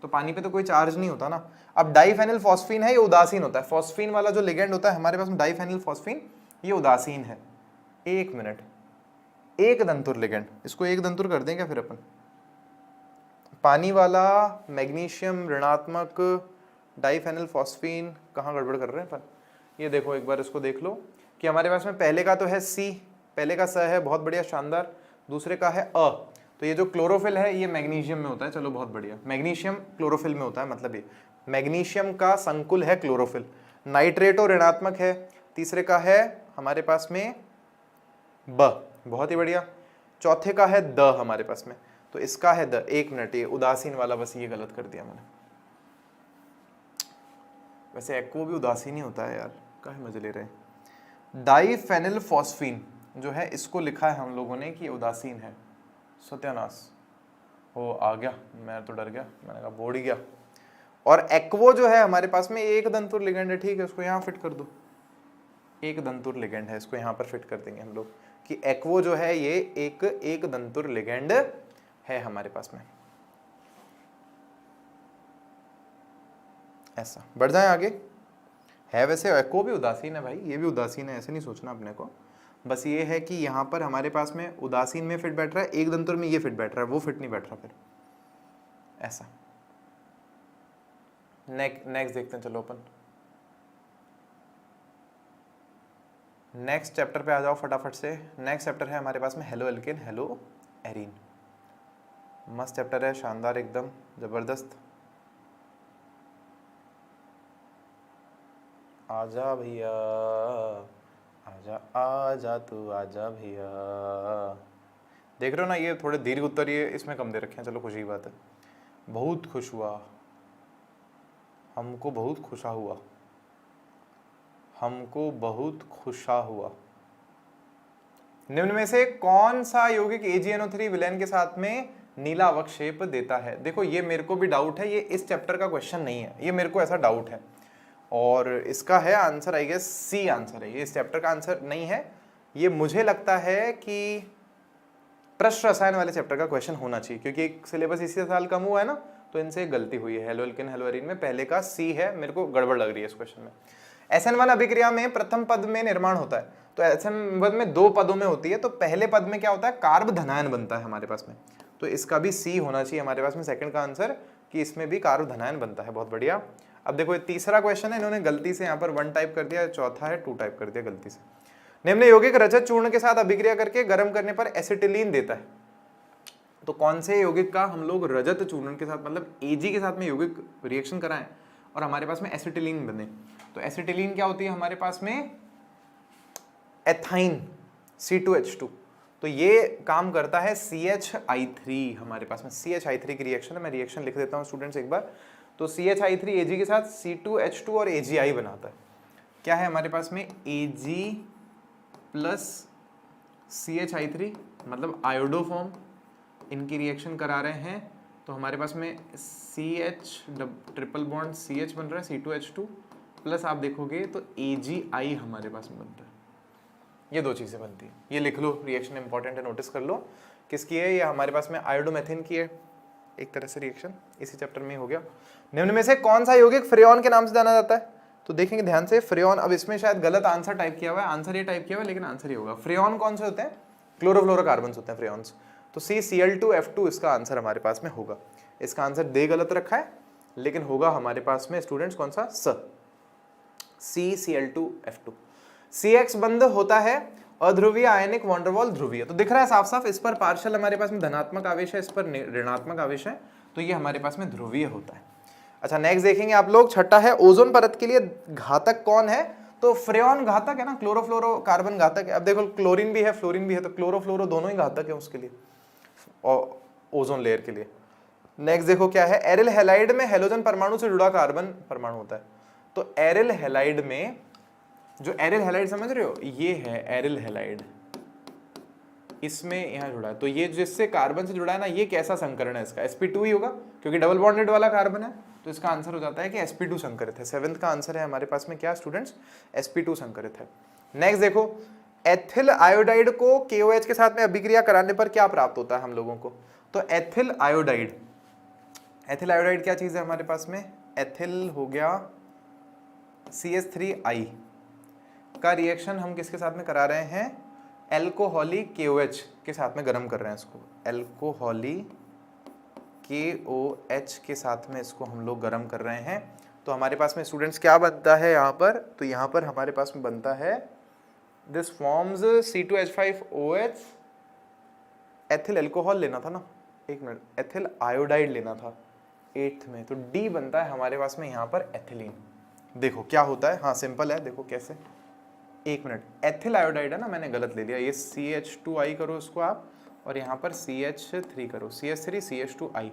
तो पानी पे तो कोई चार्ज नहीं होता ना। अब डाइफेनिल फॉस्फीन है, ये उदासीन होता है। फॉस्फीन वाला जो लिगेंड होता है हमारे पास में डाइफेनिल फॉस्फीन, ये उदासीन है। एक मिनट, एक दंतुर लिगेंड, इसको एक दंतुर कर दें क्या फिर अपन? पानी वाला मैग्नीशियम ऋणात्मक, डाइफेनिल फॉस्फीन, कहाँ गड़बड़ कर रहे हैं अपन? ये देखो एक बार इसको देख लो कि हमारे पास में पहले का तो है सी, पहले का स है, बहुत बढ़िया शानदार। दूसरे का है अ, तो ये जो क्लोरोफिल है ये मैग्नीशियम में होता है, चलो बहुत बढ़िया। मैग्नीशियम क्लोरोफिल में होता है, मतलब ये मैग्नीशियम का संकुल है क्लोरोफिल। नाइट्रेटो ऋणात्मक है। तीसरे का है हमारे पास में ब, बहुत ही बढ़िया। चौथे का है द हमारे पास में, तो इसका है द। एक मिनट, ये उदासीन वाला बस ये गलत कर दिया मैंने। वैसे एक्को भी उदासीन ही होता है यार, काहे मजे ले रहे हैं। डाइफेनिल फॉस्फीन जो है इसको लिखा है हम लोगों ने कि उदासीन है। सत्यानाश हो आ गया, मैं तो डर गया, मैंने कहा बोर्ड ही गया। और एक्वो जो है हमारे पास में एक दंतुर लिगेंड है, ठीक है, उसको यहाँ फिट कर दो। एक दंतुर लिगेंड है, इसको यहाँ पर फिट कर देंगे हम लोग कि एक्वो जो है ये एक दंतुर लिगेंड है हमारे पास में। ऐसा बढ़ जाए आगे। है वैसे एक्वो भी उदासीन है भाई, ये भी उदासीन है, ऐसे नहीं सोचना अपने को। बस ये है कि यहाँ पर हमारे पास में उदासीन में फिट बैठ रहा है, एक दंतुर में ये फिट बैठ रहा है, वो फिट नहीं बैठ रहा फिर। ऐसा नेक्स्ट देखते हैं, चलो अपन नेक्स्ट चैप्टर पे आ जाओ फटाफट से। नेक्स्ट चैप्टर है हमारे पास में हेलो एल्केन हेलो एरीन। मस्त चैप्टर है, शानदार एकदम जबरदस्त। आजा भैया आजा, आजा तू आजा भैया। देख रहे हो ना, ये थोड़े दीर्घ उत्तर ये इसमें कम दे रखे हैं, चलो खुशी की बात है। बहुत खुश हुआ, हमको बहुत खुशा हुआ, हमको बहुत खुशा हुआ। निम्न में से कौन सा यौगिक AgNO3 विलेन के साथ में नीला अवक्षेप देता है? देखो ये मेरे को भी डाउट है, ये इस चैप्टर का क्वेश्चन नहीं है, ये मेरे को ऐसा डाउट है। और इसका है answer I guess C answer है, ये इस चैप्टर का आंसर नहीं है। ये मुझे लगता है कि प्रश्न रसायन वाले चैप्टर का क्वेश्चन होना चाहिए, क्योंकि एक सिलेबस इसी साल कम हुआ है ना, तो इनसे गलती हुई है। हेलो एल्केन हेलो एरीन में पहले का सी है, मेरे को गड़बड़ लग रही है इस क्वेश्चन में। SN1 अभिक्रिया में प्रथम पद में निर्माण होता है, तो SN1 में 2 पदों में होती है, तो पहले पद में क्या होता है? कार्ब धनायन बनता है हमारे पास में, तो इसका भी सी होना चाहिए हमारे पास में सेकंड का आंसर, कि इसमें भी कार्ब धनायन बनता है। बहुत बढ़िया। अब देखो ये तीसरा क्वेश्चन है, इन्होंने गलती से यहाँ पर 1 टाइप कर दिया, चौथा है 2 टाइप कर दिया गलती से। निम्न यौगिक रजत चूर्ण के साथ अभिक्रिया करके गर्म करने पर एसिटिलीन देता है, तो कौन से यौगिक का हम लोग रजत चूर्ण के साथ मतलब Ag के साथ में यौगिक रिएक्शन कराएं और हमारे पास में एसिटिलीन बने? तो एसिटिलीन क्या होती है हमारे पास में? एथाइन C2H2, तो ये काम करता है CHI3 हमारे पास में। CHI3 की रिएक्शन है, मैं रिएक्शन लिख देता हूँ स्टूडेंट्स एक बार। तो CHI3 Ag के साथ C2H2 और AgI बनाता है। क्या है हमारे पास में? Ag प्लस CHI3 मतलब आयोडो फॉर्म, इनकी रिएक्शन करा रहे हैं, तो हमारे पास में CH ट्रिपल बॉन्ड CH बन रहा है, C2H2 प्लस आप देखोगे तो AgI हमारे पास में बनता है। ये 2 चीज़ें बनती है, ये लिख लो, रिएक्शन इंपॉर्टेंट है, नोटिस कर लो। किसकी है? ये हमारे पास में आयोडोमेथिन की है, एक तरह से रिएक्शन इसी चैप्टर में हो गया। निम्न में से कौन सा यौगिक फ्रेऑन के नाम से जाना जाता है? तो देखेंगे ध्यान से, फ्रेऑन, अब इसमें शायद गलत आंसर टाइप किया हुआ है, आंसर ये टाइप किया हुआ है लेकिन आंसर ये होगा। फ्रेऑन कौन से होते हैं? क्लोरोफ्लोरोकार्बन्स होते हैं फ्रेऑन्स। तो CCl2F2 इसका आंसर हमारे पास में होगा। इसका आंसर दे गलत रखा है लेकिन होगा हमारे पास में स्टूडेंट्स कौन सा? CCl2F2। CX बंध होता है अध्रुवीय आयनिक वॉन्डरवॉल ध्रुवीय। तो दिख रहा है साफ साफ, इस पर पार्शियल हमारे पास में धनात्मक आवेश है, इस पर ऋणात्मक आवेश है, तो ये हमारे पास में ध्रुवीय होता है। अच्छा नेक्स्ट देखेंगे आप लोग, छठा है ओजोन परत के लिए घातक कौन है? तो फ्रेऑन घातक है ना, क्लोरोफ्लोरोकार्बन घातक है। अब देखो क्लोरीन भी है फ्लोरीन भी है, तो क्लोरोफ्लोरो दोनों ही घातक है उसके लिए और ओजोन लेयर के लिए। नेक्स्ट देखो क्या है, एरिल हैलाइड में हैलोजन परमाणु से जुड़ा कार्बन परमाणु होता है। तो एरिल हैलाइड में, जो एरिल हैलाइड समझ रहे हो, ये है एरिल हैलाइड, इसमें यहां जुड़ा है, तो ये जिससे कार्बन से जुड़ा है ना, ये कैसा संकरण है इसका? sp2 ही होगा क्योंकि डबल बॉन्डेड वाला कार्बन है, तो इसका आंसर हो जाता है कि sp2 संकरित है। 7th का आंसर है हमारे पास में क्या स्टूडेंट्स? sp2 संकरित है। नेक्स्ट देखो, एथिल आयोडाइड को KOH के साथ में अभिक्रिया कराने पर क्या प्राप्त होता है हम लोगों को? तो एथिल आयोडाइड, एथिल आयोडाइड क्या चीज है हमारे पास में? एथिल हो गया CH3I का रिएक्शन हम किसके साथ में करा रहे हैं? एल्कोहली KOH के साथ में गर्म कर रहे हैं इसको, एल्कोहली KOH के साथ में इसको हम लोग गर्म कर रहे हैं। तो हमारे पास में स्टूडेंट्स क्या बनता है यहाँ पर? तो यहाँ पर हमारे पास में बनता है this forms C2H5OH, ethyl alcohol लेना था ना, एक मिनट, एथिल आयोडाइड लेना था 8th में, तो D बनता है हमारे पास में यहाँ पर एथिलीन। देखो क्या होता है, हाँ सिंपल है, देखो कैसे, एक मिनट, एथिल आयोडाइड है ना, मैंने गलत ले लिया, ये CH2I करो इसको आप, और यहाँ पर CH3 करो, CH3 CH2I,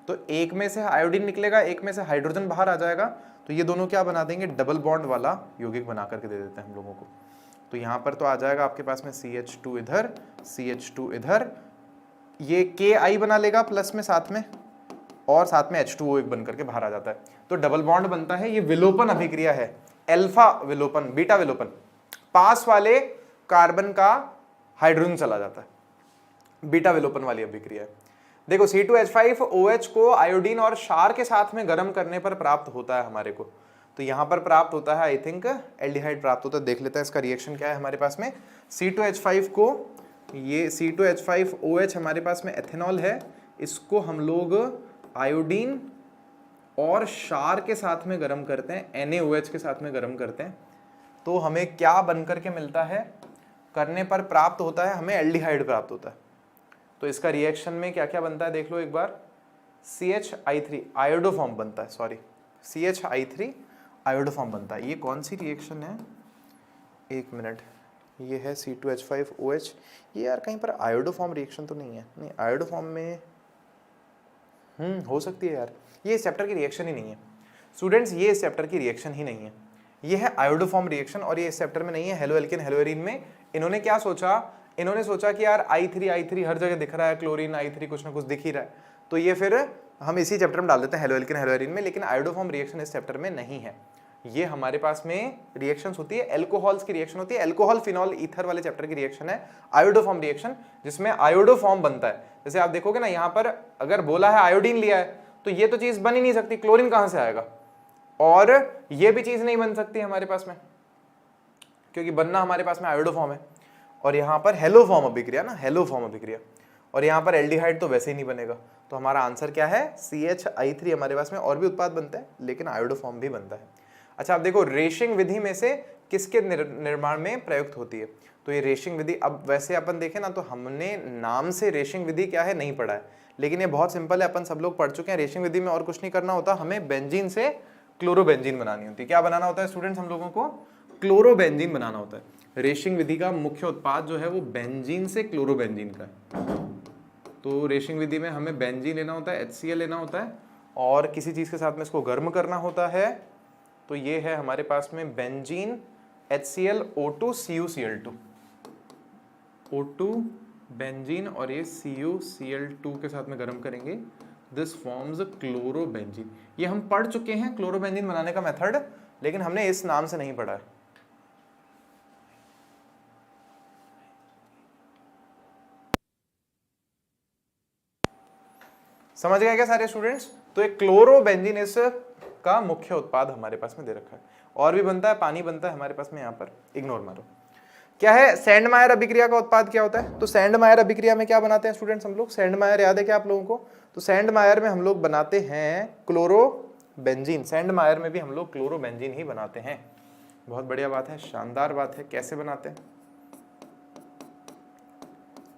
तो एक में से आयोडीन निकलेगा, एक में से हाइड्रोजन बाहर आ जाएगा, तो ये दोनों क्या बना देंगे? डबल बॉन्ड वाला यौगिक बना करके दे देते हैं हम लोगों को। तो यहाँ पर तो आ जाएगा आपके पास में CH2 इधर, CH2 इधर, ये KI बना लेगा प्लस में साथ में, और साथ में H2O एक बन करके बाहर आ जाता है, तो डबल बॉन्ड बनता है। ये विलोपन अभिक्रिया है, अल्फा विलोपन, बीटा विलोपन, पास वाले कार्बन का हाइड्रोजन चला जाता है, बीटा विलोपन वाली अभिक्रिया है। देखो C2H5OH को आयोडीन और क्षार के साथ में गर्म करने पर प्राप्त होता है हमारे को, तो यहां पर प्राप्त होता है आई थिंक एल्डिहाइड प्राप्त होता है। देख लेते हैं इसका रिएक्शन क्या है हमारे पास में। C2H5 को, ये C2H5OH हमारे पास में एथेनॉल है, इसको हम लोग आयोडीन और क्षार के साथ में गर्म करते हैं, NaOH के साथ में गर्म करते हैं, तो हमें क्या बन करके मिलता है? करने पर प्राप्त होता है हमें एल्डिहाइड प्राप्त होता है। तो इसका रिएक्शन में क्या क्या बनता है देख लो एक बार, CHI3 आयोडोफॉर्म बनता है, सॉरी CHI3 आयोडोफॉर्म बनता है। ये कौन सी रिएक्शन है? एक मिनट, ये है C2H5OH, ये यार कहीं पर आयोडोफॉर्म रिएक्शन तो नहीं है? नहीं, आयोडोफॉर्म में हो सकती है यार, ये इस चैप्टर की रिएक्शन ही नहीं है स्टूडेंट्स, ये इस चैप्टर की रिएक्शन ही नहीं है, ये है आयोडोफॉर्म रिएक्शन और ये इस चैप्टर में नहीं है। हेलो एल्केन हेलोएरिन में इन्होंने क्या सोचा? इन्होंने सोचा कि यार I3 हर जगह दिख रहा है, क्लोरीन I3 कुछ ना कुछ दिख ही रहा है, तो ये फिर हम इसी चैप्टर में डाल देते हैं हेलो एल्केन हेलोएरिन में, लेकिन आयोडोफॉर्म रिएक्शन इस चैप्टर में नहीं है। ये हमारे पास में रिएक्शंस होती है, एल्कोहल्स की रिएक्शन होती है, एल्कोहल फिनॉल ईथर वाले चैप्टर की रिएक्शन है आयोडोफॉर्म रिएक्शन, जिसमें आयोडोफॉर्म बनता है। जैसे आप देखोगे ना, यहाँ पर अगर बोला है आयोडीन लिया है तो ये तो चीज बन ही नहीं सकती, क्लोरीन कहां से आएगा, और ये भी चीज नहीं बन सकती हमारे पास में, क्योंकि बनना हमारे पास में आयोडोफॉर्म है, और यहाँ पर हेलोफॉर्म अभिक्रिया ना, हेलोफॉर्म अभिक्रिया, और यहाँ पर एल्डिहाइड तो वैसे ही नहीं बनेगा। तो हमारा आंसर क्या है? CHI3 हमारे पास में और भी उत्पाद बनते हैं लेकिन आयोडोफॉर्म भी बनता है। अच्छा आप देखो, रेशिंग विधि में से किसके निर्माण में प्रयुक्त होती है? तो ये रेशिंग विधि, अब वैसे अपन देखें ना तो हमने नाम से रेशिंग विधि क्या है नहीं पढ़ा है, लेकिन ये बहुत सिंपल है, अपन सब लोग पढ़ चुके हैं। रेशिंग विधि में और कुछ नहीं करना होता, हमें बेंजीन से क्लोरोबेंजीन बनानी होती है। क्या बनाना होता है स्टूडेंट्स हम लोगों को? क्लोरोबेंजीन बनाना होता है। रेशिंग विधि का मुख्य उत्पाद जो है वो बेंजीन से क्लोरोबेंजीन का है। तो रेशिंग विधि में हमें बेंजीन लेना होता है, HCl लेना होता है, और किसी चीज के साथ में इसको गर्म करना होता है। तो ये है हमारे पास में benzene, HCl, O2, CuCl2, O2 benzene और ये CuCl2 के साथ में गर्म करेंगे, दिस फॉर्म्स क्लोरोबेंजीन। ये हम पढ़ चुके हैं क्लोरोबेंजीन बनाने का मेथड, लेकिन हमने इस नाम से नहीं पढ़ा है। समझ गए क्या सारे स्टूडेंट्स? तो एक क्लोरोबेंजीन इस का मुख्य उत्पाद हमारे पास में दे रखा है। और भी बनता है, पानी बनता है हमारे पास में, यहाँ पर इग्नोर मारो। क्या है सैंडमायर अभिक्रिया का उत्पाद क्या होता है? तो सैंडमायर अभिक्रिया में क्या बनाते हैं स्टूडेंट्स हम लोग? सैंडमायर याद है क्या आप लोगों को? तो सैंडमायर में हम लोग बनाते हैं क्लोरोबेंजीन। सैंडमायर में भी हम लोग क्लोरोबेंजीन ही बनाते हैं। बहुत बढ़िया बात है, शानदार बात है। कैसे बनाते हैं?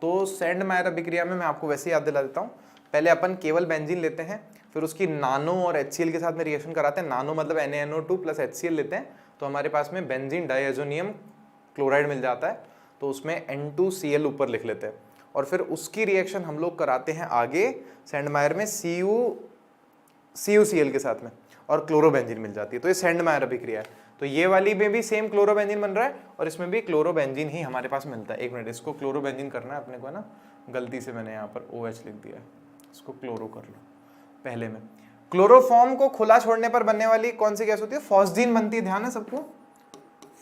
तो सैंडमायर अभिक्रिया में मैं आपको वैसे याद दिला देता हूँ। पहले अपन केवल बेंजीन लेते हैं, फिर उसकी नानो और HCl के साथ में रिएक्शन कराते हैं। नानो मतलब NaNO2 प्लस HCl लेते हैं, तो हमारे पास में बेंजीन डाइएजोनियम क्लोराइड मिल जाता है। तो उसमें N2Cl ऊपर लिख लेते हैं, और फिर उसकी रिएक्शन हम लोग कराते हैं आगे सैंडमायर में CuCl के साथ में, और क्लोरोबेंजीन मिल जाती है। तो ये सैंडमायर अभिक्रिया है। तो ये वाली में भी सेम क्लोरोबेंजीन बन रहा है, और इसमें भी क्लोरोबेंजीन ही हमारे पास मिलता है। एक मिनट, इसको क्लोरोबेंजीन करना है अपने को, है ना, गलती से मैंने यहाँ पर OH लिख दिया है, इसको क्लोरो कर लो पहले में। क्लोरोफॉर्म को खुला छोड़ने पर बनने वाली कौन सी गैस होती है? फॉस्जीन बनती है, ध्यान है सबको,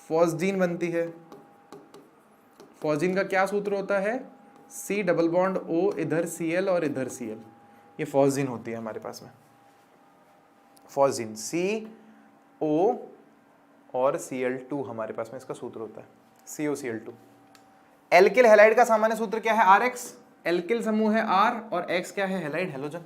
फॉस्जीन बनती है। फॉस्जीन का क्या सूत्र होता है? C डबल बॉन्ड O, इधर Cl और इधर Cl, ये फॉस्जीन होती है हमारे पास में। फॉस्जीन CO और Cl2 हमारे पास में इसका सूत्र होता है, COCl2। एल्किल हैलाइड का सामान्य सूत्र क्या है? RX। एल्किल समूह है R, और X क्या है? Halide, halogen.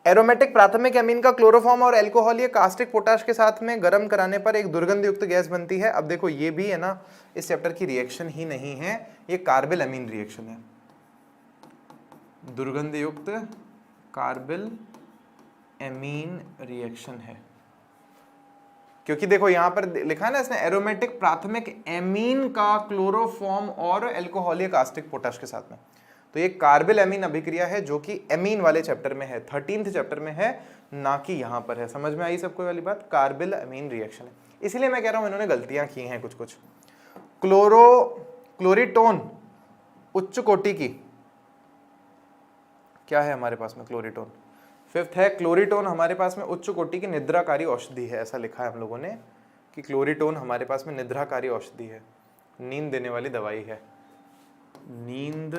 एरोमेटिक प्राथमिक एमीन का क्लोरोफॉर्म और एल्कोहल ये कास्टिक पोटाश के साथ में गर्म कराने पर एक दुर्गंध युक्त गैस बनती है। अब देखो ये भी है ना, इस चैप्टर की रिएक्शन ही नहीं है, ये कार्बिल अमीन रिएक्शन है। दुर्गंध युक्त कार्बिल एमीन रिएक्शन है, क्योंकि देखो यहां पर लिखा है ना इसने, एरोमेटिक प्राथमिक एमीन का क्लोरोफॉर्म और एल्कोहलीय कास्टिक पोटाश के साथ में। तो ये कार्बिल एमीन अभिक्रिया है, जो कि एमीन वाले चैप्टर में है, 13th चैप्टर में है, ना कि यहां पर है। समझ में आई सबको वाली बात? कार्बिल एमीन रिएक्शन है, इसीलिए मैं कह रहा हूं इन्होंने गलतियां की हैं कुछ कुछ। क्लोरीटोन उच्च कोटि की क्या है हमारे पास में? क्लोरीटोन। 5th है, क्लोरीटोन हमारे पास में उच्च कोटि की निद्राकारी औषधि है। ऐसा लिखा है हम लोगों ने कि क्लोरीटोन हमारे पास में निद्राकारी औषधि है, नींद देने वाली दवाई है। नींद,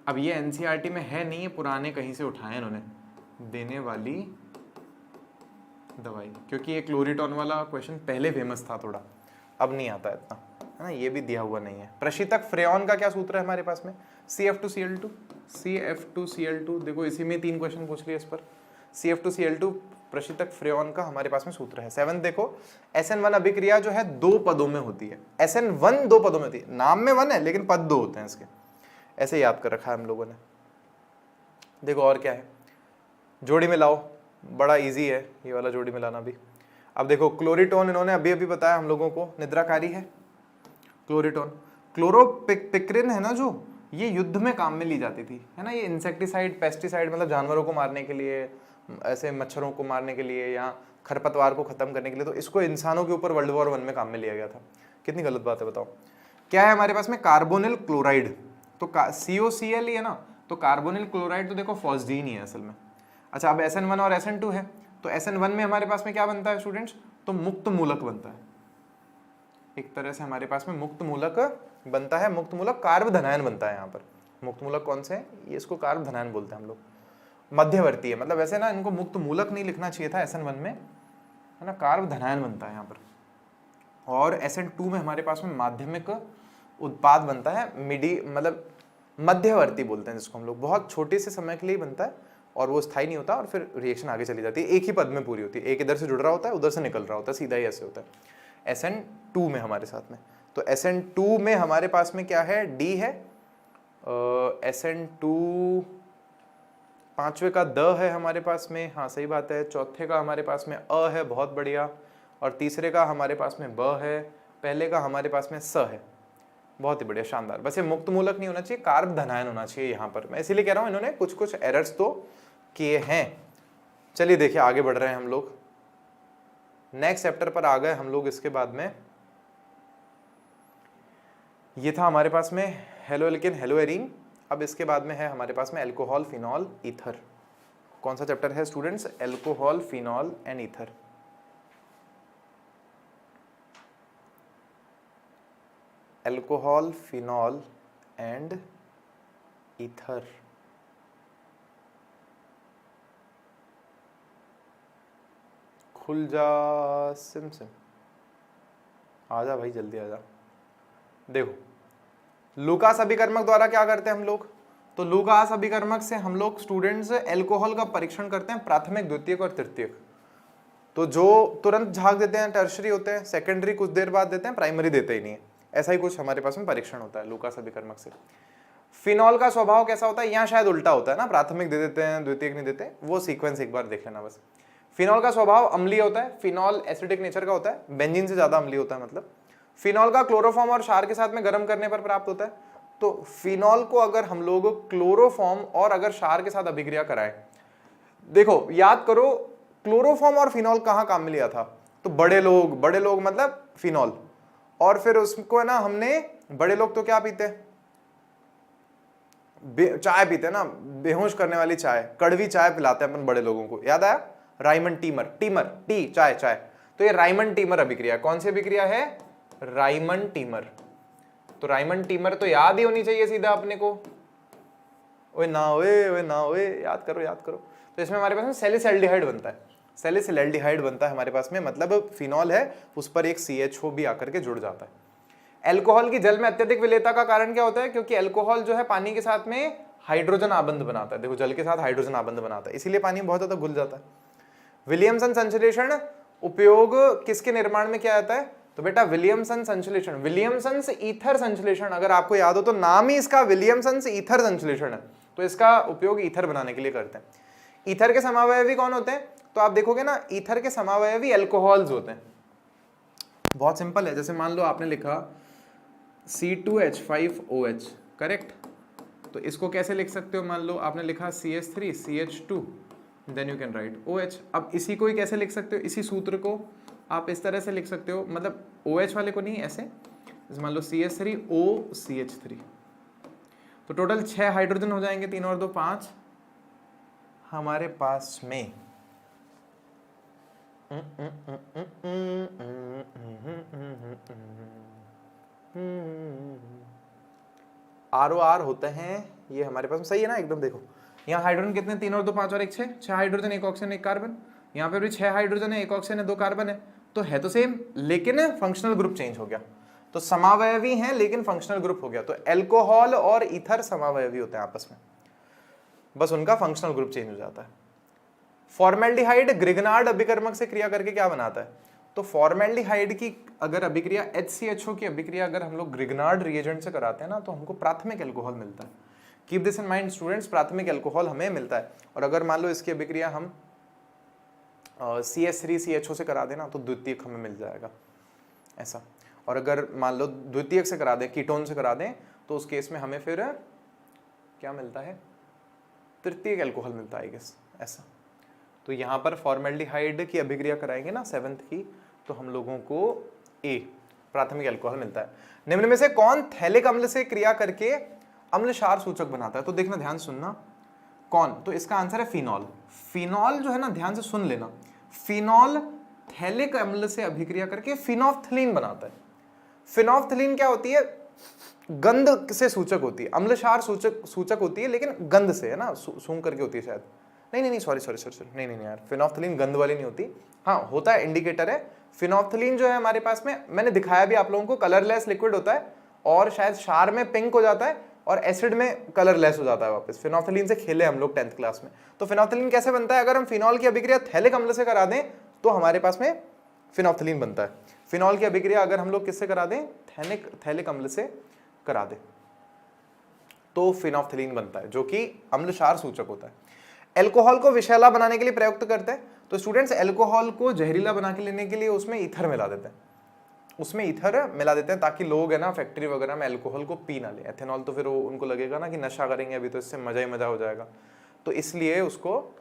अब ये NCERT में है नहीं, ये पुराने कहीं से उठाए इन्होंने, देने वाली दवाई, क्योंकि ये क्लोरीटोन वाला क्वेश्चन पहले फेमस था थोड़ा, अब नहीं आता इतना, है ना, ये भी दिया हुआ नहीं है। प्रशीतक फ्रेऑन का क्या सूत्र है हमारे पास में? CF2Cl2। CF2Cl2 देखो इसी में 3 क्वेश्चन पूछ लिए इस पर। CF2Cl2 प्रशीतक फ्रेऑन का हमारे पास में सूत्र है। 7 देखो, SN1 अभिक्रिया जो है 2 पदों में होती है। SN1 2 पदों में होती है, नाम में 1 है लेकिन पद 2 होते हैं इसके, ऐसे याद कर रखा है हम लोगों ने। देखो और क्या है, जोड़ी मिलाओ, बड़ा इजी है ये वाला जोड़ी मिलाना भी। अब देखो क्लोरीटोन इन्होंने अभी अभी बताया हम लोगों को निद्राकारी है क्लोरीटोन। क्लोरोपिक्रिन है ना, जो ये युद्ध में काम में ली जाती थी, है ना, ये इंसेक्टिसाइड पेस्टिसाइड, मतलब जानवरों को मारने के लिए, ऐसे मच्छरों को मारने के लिए या खरपतवार को खत्म करने के लिए, तो इसको इंसानों के ऊपर World War I में काम में लिया गया था। कितनी गलत बात है बताओ। क्या है हमारे पास में? Carbonyl chloride. तो COCl ही है ना, तो कार्बोनिल क्लोराइड तो देखो फॉस्जीन ही है असल में। अच्छा, अब SN1 और SN2 है, तो SN1 में हमारे पास में क्या बनता है स्टूडेंट्स? तो मुक्त मूलक बनता है, एक तरह से हमारे पास में मुक्त मूलक बनता है। मुक्त मूलक कार्ब धनायन बनता है। यहाँ पर मुक्त मूलक कौन से है? ये इसको कार्ब धनायन बोलते हैं हम लोग। मध्यवर्ती है, मतलब वैसे ना इनको मुक्त मूलक नहीं लिखना चाहिए था SN1 में, है ना, कार्ब धनायन बनता है यहाँ पर। और SN2 में हमारे पास में माध्यमिक उत्पाद बनता है, मिडी मतलब मध्यवर्ती बोलते हैं जिसको हम लोग, बहुत छोटे से समय के लिए बनता है और वो स्थायी नहीं होता, और फिर रिएक्शन आगे चली जाती है, एक ही पद में पूरी होती है, एक इधर से जुड़ रहा होता है उधर से निकल रहा होता है, सीधा ही ऐसे होता है। SN2 में हमारे साथ में, तो SN2 में हमारे पास में क्या है? D है, SN2 5वें का द है हमारे पास में, हाँ सही बात है। चौथे का हमारे पास में अ है, बहुत बढ़िया। और तीसरे का हमारे पास में ब है, पहले का हमारे पास में स है, बहुत ही बढ़िया, शानदार। बस ये मुक्त मूलक नहीं होना चाहिए, कार्ब धनायन होना चाहिए यहाँ पर। मैं इसीलिए कह रहा हूँ इन्होंने कुछ कुछ एरर्स तो किए हैं। चलिए देखिए आगे बढ़ रहे हैं हम लोग, नेक्स्ट चैप्टर पर आ गए हम लोग। इसके बाद में ये था हमारे पास में हेलो एल्केन हेलो एरीन। अब इसके बाद में है हमारे पास में एल्कोहल फिनॉल ईथर। कौन सा चैप्टर है students? Alcohol phenol and ether. Alcohol phenol and ether. खुल जा सिम सिम, आजा भाई जल्दी आजा। देखो लूकास अभिकर्मक द्वारा क्या करते हैं हम लोग, तो लूकास अभिकर्मक से हम लोग स्टूडेंट्स एल्कोहल का परीक्षण करते हैं, प्राथमिक, द्वितीयक और तृतीयक। तो जो तुरंत झाग देते हैं टर्शरी होते हैं, सेकेंडरी कुछ देर बाद देते हैं, प्राइमरी देते ही नहीं है। ऐसा ही कुछ हमारे पास में परीक्षण होता है लूकास अभिकर्मक से। फिनॉल का स्वभाव कैसा होता है, यहाँ शायद उल्टा होता है ना, प्राथमिक दे देते हैं द्वितीयक नहीं देते, वो सीक्वेंस एक बार देख लेना बस। फिनॉल का स्वभाव अम्लीय होता है, फिनॉल एसिडिक नेचर का होता है, बेंजीन से ज्यादा अम्लीय होता है मतलब। फिनॉल का क्लोरोफॉर्म और क्षार के साथ में गर्म करने पर प्राप्त होता है। तो फिनॉल को अगर हम लोग क्लोरोफॉर्म और अगर क्षार के साथ अभिक्रिया कराएं, देखो याद करो क्लोरोफॉर्म और फिनॉल कहाँ काम में लिया था, तो बड़े लोग मतलब फिनॉल, और फिर उसको है ना हमने, बड़े लोग तो क्या पीते हैं, चाय पीते हैं ना, बेहोश करने वाली चाय, कड़वी चाय पिलाते हैं अपन बड़े लोगों को, याद आया, राइमंड टीमर टी चाय। तो ये राइमंड टीमर अभिक्रिया, कौन सी अभिक्रिया है, राइमंड टीमर। तो राइमंड टीमर तो याद ही होनी चाहिए सीधा अपने को, ओए ना ओए, याद करो। तो इसमें हमारे पास में सैलिसिल्डिहाइड बनता है, सैलिसिल्डिहाइड बनता है हमारे पास में, मतलब फिनॉल है उस पर एक CHO भी आकर के जुड़ जाता है। अल्कोहल की जल में अत्यधिक विलेयता का कारण क्या होता है, क्योंकि अल्कोहल जो है पानी के साथ में हाइड्रोजन आबंध बनाता है, देखो जल के साथ हाइड्रोजन आबंध बनाता है, इसीलिए पानी बहुत ज्यादा घुल जाता है। विलियमसन संश्लेषण उपयोग किसके निर्माण में किया जाता है, तो बेटा विलियमसन संश्लेषण, विलियमसन ईथर संश्लेषण, अगर आपको याद हो तो नाम ही इसका विलियमसन ईथर संश्लेषण है, तो इसका उपयोग ईथर बनाने के लिए करते हैं। ईथर के समावयवी कौन होते हैं, तो आप देखोगे ना ईथर के समावयवी अल्कोहल्स होते हैं, बहुत सिंपल है। जैसे मान लो आपने लिखा C2H5OH, करेक्ट, तो इसको कैसे लिख सकते हो, मान लो आपने लिखा CH3CH2, then you can write OH। अब इसी को ही कैसे लिख सकते हो, इसी सूत्र को आप इस तरह से लिख सकते हो, मतलब OH वाले को नहीं, ऐसे मान लो CH3OCH3, तो टोटल 6 हाइड्रोजन हो जाएंगे, 3 और 2 5 हमारे पास में। ROR होते हैं ये हमारे पास में, सही है ना एकदम। देखो यहाँ हाइड्रोजन कितने, 3 और 2 5 और 1 6 हाइड्रोजन, 1 ऑक्सीजन 1 कार्बन, यहाँ पे भी 6 हाइड्रोजन है, 1 ऑक्सीजन है, 2 कार्बन है, तो है तो सेम लेकिन फंक्शनल ग्रुप चेंज हो गया। तो समावयवी हैं लेकिन फंक्शनल ग्रुप हो गया। तो एल्कोहल और ईथर समावयवी होते हैं आपस में, बस उनका फंक्शनल ग्रुप चेंज हो जाता है। फॉर्मेल्डिहाइड ग्रिग्नार्ड अभिकर्मक से क्रिया करके क्या बनाता है, तो फॉर्मेल्डिहाइड की अगर अभिक्रिया HCHO की अभिक्रिया अगर हम लोग ग्रिग्नार्ड रिएजेंट से कराते हैं ना, तो हमको प्राथमिक एल्कोहल मिलता है। Keep this in mind students, प्राथमिक एल्कोहल हमें मिलता है। और अगर मान लो इसकी अभिक्रिया हम CH3CHO से करा देना, तो द्वितीयक हमें मिल जाएगा ऐसा। और अगर मान लो द्वितीयक से करा दें, कीटोन से करा दें, तो उस केस में हमें फिर क्या मिलता है, तृतीयक एल्कोहल मिलता है, आई गेस ऐसा। तो यहाँ पर फॉर्मेल्डिहाइड की अभिक्रिया कराएंगे ना 7th की, तो हम लोगों को A प्राथमिक एल्कोहल मिलता है। निम्न में से कौन थैलिक अम्ल से क्रिया करके अम्ल क्षार सूचक बनाता है, तो देखना ध्यान सुनना कौन, तो इसका आंसर है फिनॉल। फिनॉल जो है ना, ध्यान से सुन लेना, फिनॉल थैलिक अम्ल से अभिक्रिया करके फिनोफ्थलीन बनाता है। फिनोफ्थलीन क्या होती है, गंध से सूचक होती है, अम्ल क्षार सूचक होती है लेकिन गंध से, है ना, सूंघ करके होती है शायद, नहीं सॉरी नहीं यार, फिनोफ्थलीन गंध वाली नहीं होती, हाँ होता है, इंडिकेटर है। फिनोफ्थलीन जो है हमारे पास में, मैंने दिखाया भी आप लोगों को, कलरलेस लिक्विड होता है, और शायद क्षार में पिंक हो जाता है और एसिड में कलरलेस हो जाता है वापस। फिनोफ्थलीन से खेले हम लोग 10th क्लास में। तो फिनोफ्थलीन कैसे बनता है, अगर हम फिनॉल की अभिक्रिया थैलिक अम्ल से करा दें तो हमारे पास में फिनोफ्थलीन बनता है। फिनॉल की अभिक्रिया अगर हम लोग किससे करा दें, थैलिक अम्ल से करा दें, तो फिनोफ्थलीन बनता है, जो कि अम्ल क्षार सूचक होता है। एल्कोहल को विषैला बनाने के लिए प्रयुक्त करते हैं, तो स्टूडेंट्स एल्कोहल को जहरीला बना के लेने के लिए उसमें ईथर मिला देते हैं, ताकि लोग है ना फैक्ट्री वगैरह में एल्कोहल को पी ना ले। एथेनॉल तो फिर उनको लगेगा ना कि नशा करेंगे अभी, तो इससे मजा ही मजा हो जाएगा, तो इसलिए उसको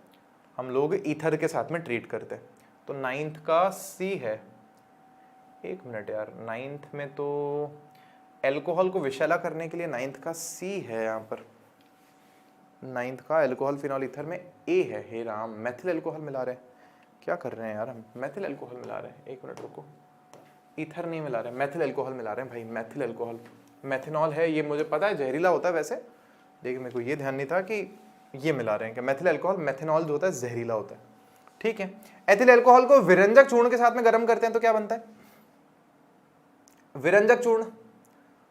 हम लोग ईथर के साथ में ट्रीट करते हैं। तो 9th का C है, 1 मिनट यार, 9th में तो एल्कोहल को विषैला करने के लिए 9th का C है, यहाँ पर 9th का एल्कोहल फिनॉल ईथर में A है। हे राम, मैथिल एल्कोहल मिला रहे हैं, क्या कर रहे हैं यार हम, मैथिल एल्कोहल मिला रहे हैं, 1 मिनट रुको, ईथर नहीं मिला रहे, मैथिल एल्कोहल मिला रहे हैं भाई, मैथिल एल्कोहल। मैथिनॉल है ये मुझे पता है जहरीला होता है वैसे, लेकिन मेरे को ये ध्यान नहीं था कि ये मिला रहे हैं कि मैथिल एल्कोहल, मैथिनॉल जो होता है जहरीला होता है। ठीक है। एथिल अल्कोहल को विरंजक चूर्ण के साथ में गर्म करते हैं तो क्या बनता है? विरंजक चूर्ण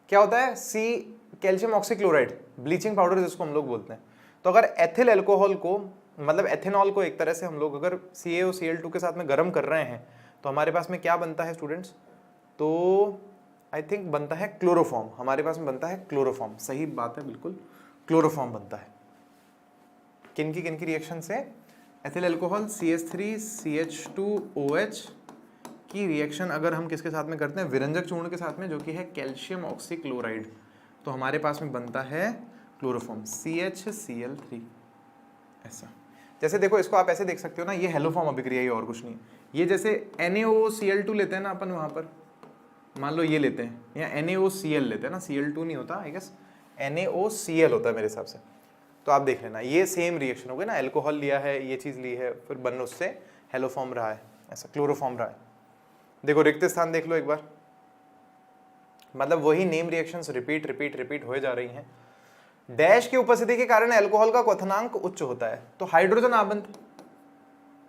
क्या होता है? C calcium oxychloride, bleaching powder जिसको हम लोग बोलते हैं। तो अगर एथिल अल्कोहल को, मतलब एथेनॉल को एक तरह से हम लोग अगर CaOCl2 के साथ में गर्म कर रहे हैं तो हमारे पास में क्या बनता है स्टूडेंट्स? तो आई थिंक बनता है क्लोरोफॉर्म। हमारे पास में बनता है क्लोरोफॉर्म। सही बात है, बिल्कुल क्लोरोफॉर्म बनता है। किन की रिएक्शन से? एथिल अल्कोहल CH3CH2OH की रिएक्शन अगर हम किसके साथ में करते हैं? विरंजक चूर्ण के साथ में, जो कि है कैल्शियम ऑक्सीक्लोराइड, तो हमारे पास में बनता है क्लोरोफॉर्म CHCl3। ऐसा, जैसे देखो इसको आप ऐसे देख सकते हो ना, ये हेलोफॉर्म अभिक्रिया, ये और कुछ नहीं। ये जैसे NaOCl2 लेते हैं ना अपन, वहां पर मान लो ये लेते हैं, या NaOCl लेते हैं ना, Cl2 नहीं होता, आई गेस NaOCl होता है मेरे हिसाब से। तो आप देख लेना, ये सेम रिएक्शन हो गई ना, अल्कोहल लिया है, ये चीज ली है, फिर बन उससे हेलोफॉर्म रहा है, ऐसा क्लोरोफॉर्म रहा है। देखो रिक्त स्थान देख लो एक बार, मतलब वही name reactions repeat repeat repeat हो जा रही हैं। डैश की उपस्थिति के कारण अल्कोहल का क्वथनांक उच्च होता है। तो हाइड्रोजन आबंध,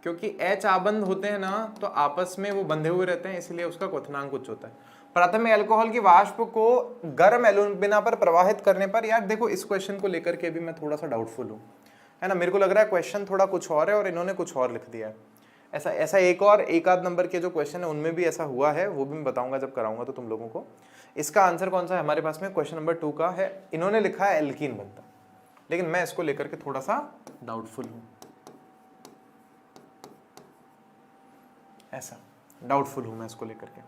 क्योंकि H आबंध होते हैं ना, तो आपस में वो बंधे हुए रहते हैं, इसलिए उसका क्वथनांक उच्च होता है। प्रथम में अल्कोहल की वाष्प को गर्म एल्यूमिना पर प्रवाहित करने पर, यार देखो इस क्वेश्चन को लेकर के भी मैं थोड़ा सा डाउटफुल हूँ, है ना। मेरे को लग रहा है क्वेश्चन थोड़ा कुछ और है और इन्होंने कुछ और लिख दिया है। ऐसा एक आध नंबर के जो क्वेश्चन है उनमें भी ऐसा हुआ है, वो भी मैं बताऊंगा जब कराऊंगा तो तुम लोगों को। इसका आंसर कौन सा है हमारे पास में? क्वेश्चन नंबर 2 का है, इन्होंने लिखा है एल्कीन बनता, लेकिन मैं इसको लेकर के थोड़ा सा डाउटफुल हूं, ऐसा डाउटफुल हूं मैं इसको लेकर के।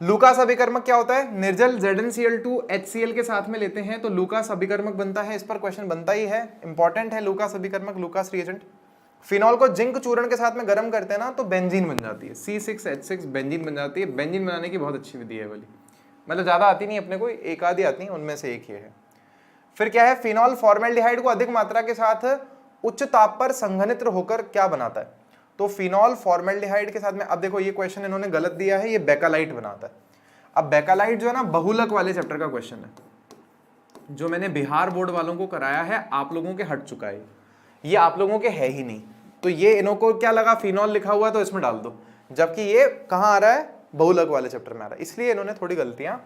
लूकास अभिकर्मक क्या होता है? निर्जल ZnCl2 HCl के साथ में लेते हैं तो लूकास अभिकर्मक बनता है। इस पर क्वेश्चन बनता ही है, इंपॉर्टेंट है लूकास अभिकर्मक, लूकास रिएजेंट। फिनॉल को जिंक चूर्ण के साथ में गर्म करते हैं ना तो बेंजीन बन जाती है, C6H6 बेंजीन बन जाती है। बेंजीन बनाने की बहुत अच्छी विधि है वाली, मतलब ज्यादा आती नहीं अपने को, एक आधी आती है, उनमें से एक ये है। फिर क्या है? फिनॉल फॉर्मेल्डिहाइड को अधिक मात्रा के साथ उच्च ताप पर संघनित होकर क्या बनाता है? तो फिनॉल फॉर्मेल्डिहाइड के साथ में, अब देखो ये क्वेश्चन इन्होंने गलत दिया है, ये बेकालाइट बनाता है। अब बेकालाइट जो है ना, बहुलक वाले चैप्टर का क्वेश्चन है, जो मैंने बिहार बोर्ड वालों को कराया है, आप लोगों के हट चुका है, ये आप लोगों के है ही नहीं। तो ये इनको क्या लगा, फिनॉल लिखा हुआ तो इसमें डाल दो, जबकि ये कहाँ आ रहा है? बहुलक वाले चैप्टर में आ रहा है। इसलिए इन्होंने थोड़ी गलतियां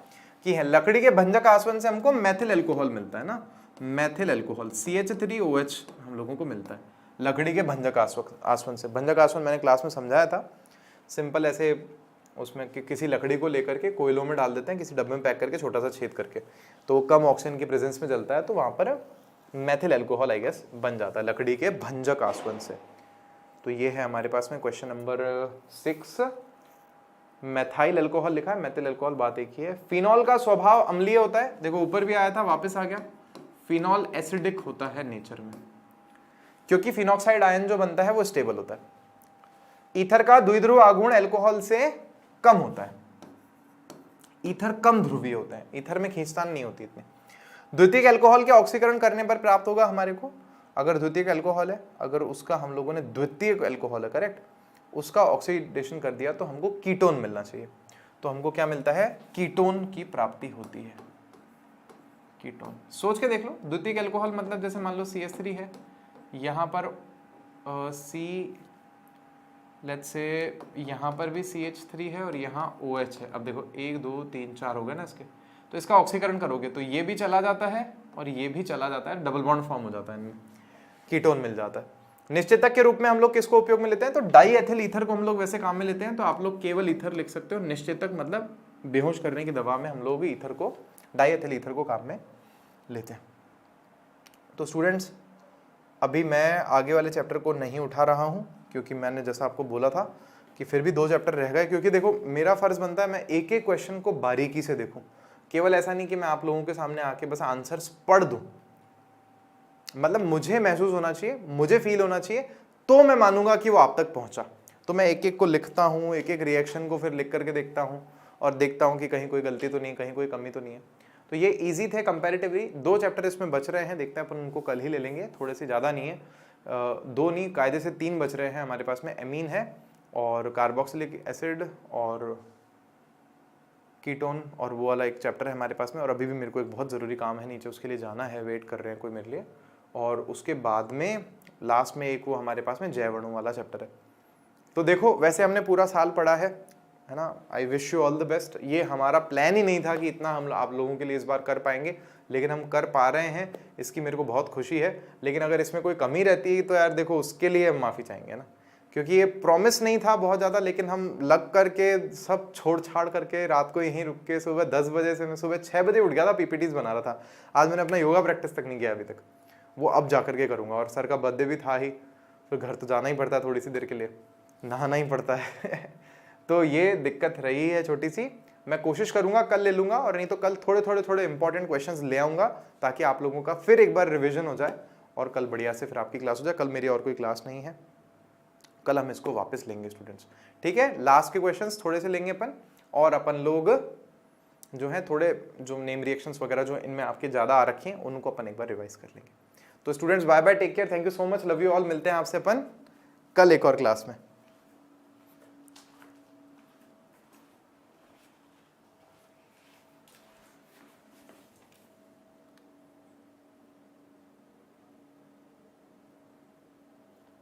की हैं। लकड़ी के भंजक आसवन से हमको मेथिल अल्कोहल मिलता है ना, मेथिल अल्कोहल CH3OH हम लोगों को मिलता है लकड़ी के भंजक आसवन से। भंजक आसवन मैंने क्लास में समझाया था, सिंपल ऐसे उसमें किसी लकड़ी को लेकर के कोयलों में डाल देते हैं, किसी डब्बे में पैक करके छोटा सा छेद करके, तो वो कम ऑक्सीजन की प्रेजेंस में जलता है, तो वहां पर मेथिल अल्कोहल आई गेस बन जाता है लकड़ी के भंजक आसवन से। तो ये है हमारे पास में क्वेश्चन नंबर 6। मेथाइल अल्कोहल लिखा है, मेथिल अल्कोहल बात एक ही है। फिनॉल का स्वभाव अम्लीय होता है, देखो ऊपर भी आया था वापस आ गया। फिनॉल एसिडिक होता है नेचर में, क्योंकि फिनॉक्साइड आयन जो बनता है वो स्टेबल होता है। ईथर का द्विध्रुव आघूर्ण अल्कोहल से कम होता है, ईथर कम ध्रुवीय होता है, ईथर में खींचतान नहीं होती इतनी। द्वितीयक अल्कोहल के ऑक्सीकरण करने पर प्राप्त होगा हमारे को, अगर द्वितीयक अल्कोहल है, अगर उसका हम लोगों ने द्वितीयक अल्कोहल है करेक्ट, उसका ऑक्सीडेशन कर दिया तो हमको कीटोन मिलना चाहिए। तो हमको क्या मिलता है? कीटोन की प्राप्ति होती है, कीटोन। सोच के देख लो, द्वितीयक अल्कोहल मतलब जैसे मान लो CH3 है, यहाँ पर लेट्स से यहाँ पर भी CH3 है और यहाँ OH है। अब देखो 1 2 3 4 हो गए ना इसके, तो इसका ऑक्सीकरण करोगे तो ये भी चला जाता है और ये भी चला जाता है, डबल बॉन्ड फॉर्म हो जाता है इनमें, कीटोन मिल जाता है। निश्चेतक के रूप में हम लोग किसको उपयोग में लेते हैं? तो डाई एथिल ईथर को हम लोग वैसे काम में लेते हैं, तो आप लोग केवल ईथर लिख सकते हो। निश्चेतक मतलब बेहोश करने की दवा में हम लोग ईथर को, डाई एथिल ईथर को काम में लेते हैं। तो स्टूडेंट्स अभी मैं आगे वाले चैप्टर को नहीं उठा रहा हूं, क्योंकि मैंने जैसा आपको बोला था कि फिर भी 2 चैप्टर रह गए, क्योंकि देखो मेरा फर्ज बनता है मैं एक एक क्वेश्चन को बारीकी से देखूं, केवल ऐसा नहीं कि मैं आप लोगों के सामने आके बस आंसर्स पढ़ दूं। मतलब मुझे महसूस होना चाहिए, मुझे फील होना चाहिए, तो मैं मानूंगा कि वो आप तक पहुंचा। तो मैं एक एक को लिखता हूँ, एक एक रिएक्शन को फिर लिख करके देखता हूँ और देखता हूँ कि कहीं कोई गलती तो नहीं, कहीं कोई कमी तो नहीं है। तो ये इजी थे कंपैरेटिवली। 2 चैप्टर इसमें बच रहे हैं, देखते हैं अपन उनको कल ही ले लेंगे, थोड़े से ज़्यादा नहीं है, 2 नहीं कायदे से 3 बच रहे हैं हमारे पास में। एमीन है और कार्बोक्सिलिक एसिड और कीटोन, और वो वाला एक चैप्टर है हमारे पास में। और अभी भी मेरे को एक बहुत ज़रूरी काम है नीचे, उसके लिए जाना है, वेट कर रहे हैं कोई मेरे लिए। और उसके बाद में लास्ट में एक वो हमारे पास में जैवणु वाला चैप्टर है। तो देखो वैसे हमने पूरा साल पढ़ा है ना। I wish you all the best. ये हमारा प्लान ही नहीं था कि इतना हम आप लोगों के लिए इस बार कर पाएंगे, लेकिन हम कर पा रहे हैं, इसकी मेरे को बहुत खुशी है। लेकिन अगर इसमें कोई कमी रहती है तो यार देखो उसके लिए हम माफ़ी चाहेंगे ना, क्योंकि ये प्रॉमिस नहीं था बहुत ज़्यादा, लेकिन हम लग करके सब छोड़ छाड़ करके रात को यहीं रुक के सुबह 10 बजे से मैं सुबह 6 बजे उठ गया था, पीपीटीज बना रहा था। आज मैंने अपना योगा प्रैक्टिस तक नहीं किया अभी तक, वो अब जा करके करूँगा। और सर का बर्थडे भी था ही, फिर घर तो जाना ही पड़ता है थोड़ी सी देर के लिए, नहाना ही पड़ता है तो ये दिक्कत रही है छोटी सी। मैं कोशिश करूंगा कल ले लूंगा, और नहीं तो कल थोड़े इंपॉर्टेंट क्वेश्चंस ले आऊंगा, ताकि आप लोगों का फिर एक बार रिवीजन हो जाए और कल बढ़िया से फिर आपकी क्लास हो जाए। कल मेरी और कोई क्लास नहीं है, कल हम इसको वापस लेंगे स्टूडेंट्स, ठीक है। लास्ट के क्वेश्चंस थोड़े से लेंगे अपन, और अपन लोग जो है थोड़े जो नेम रिएक्शंस वगैरह जो इनमें आपके ज्यादा आ रखे हैं उनको अपन एक बार रिवाइज कर लेंगे। तो students bye bye, take care, thank you so much, love you all. मिलते हैं आपसे अपन कल एक और क्लास में।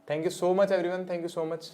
Thank you so much everyone, thank you so much.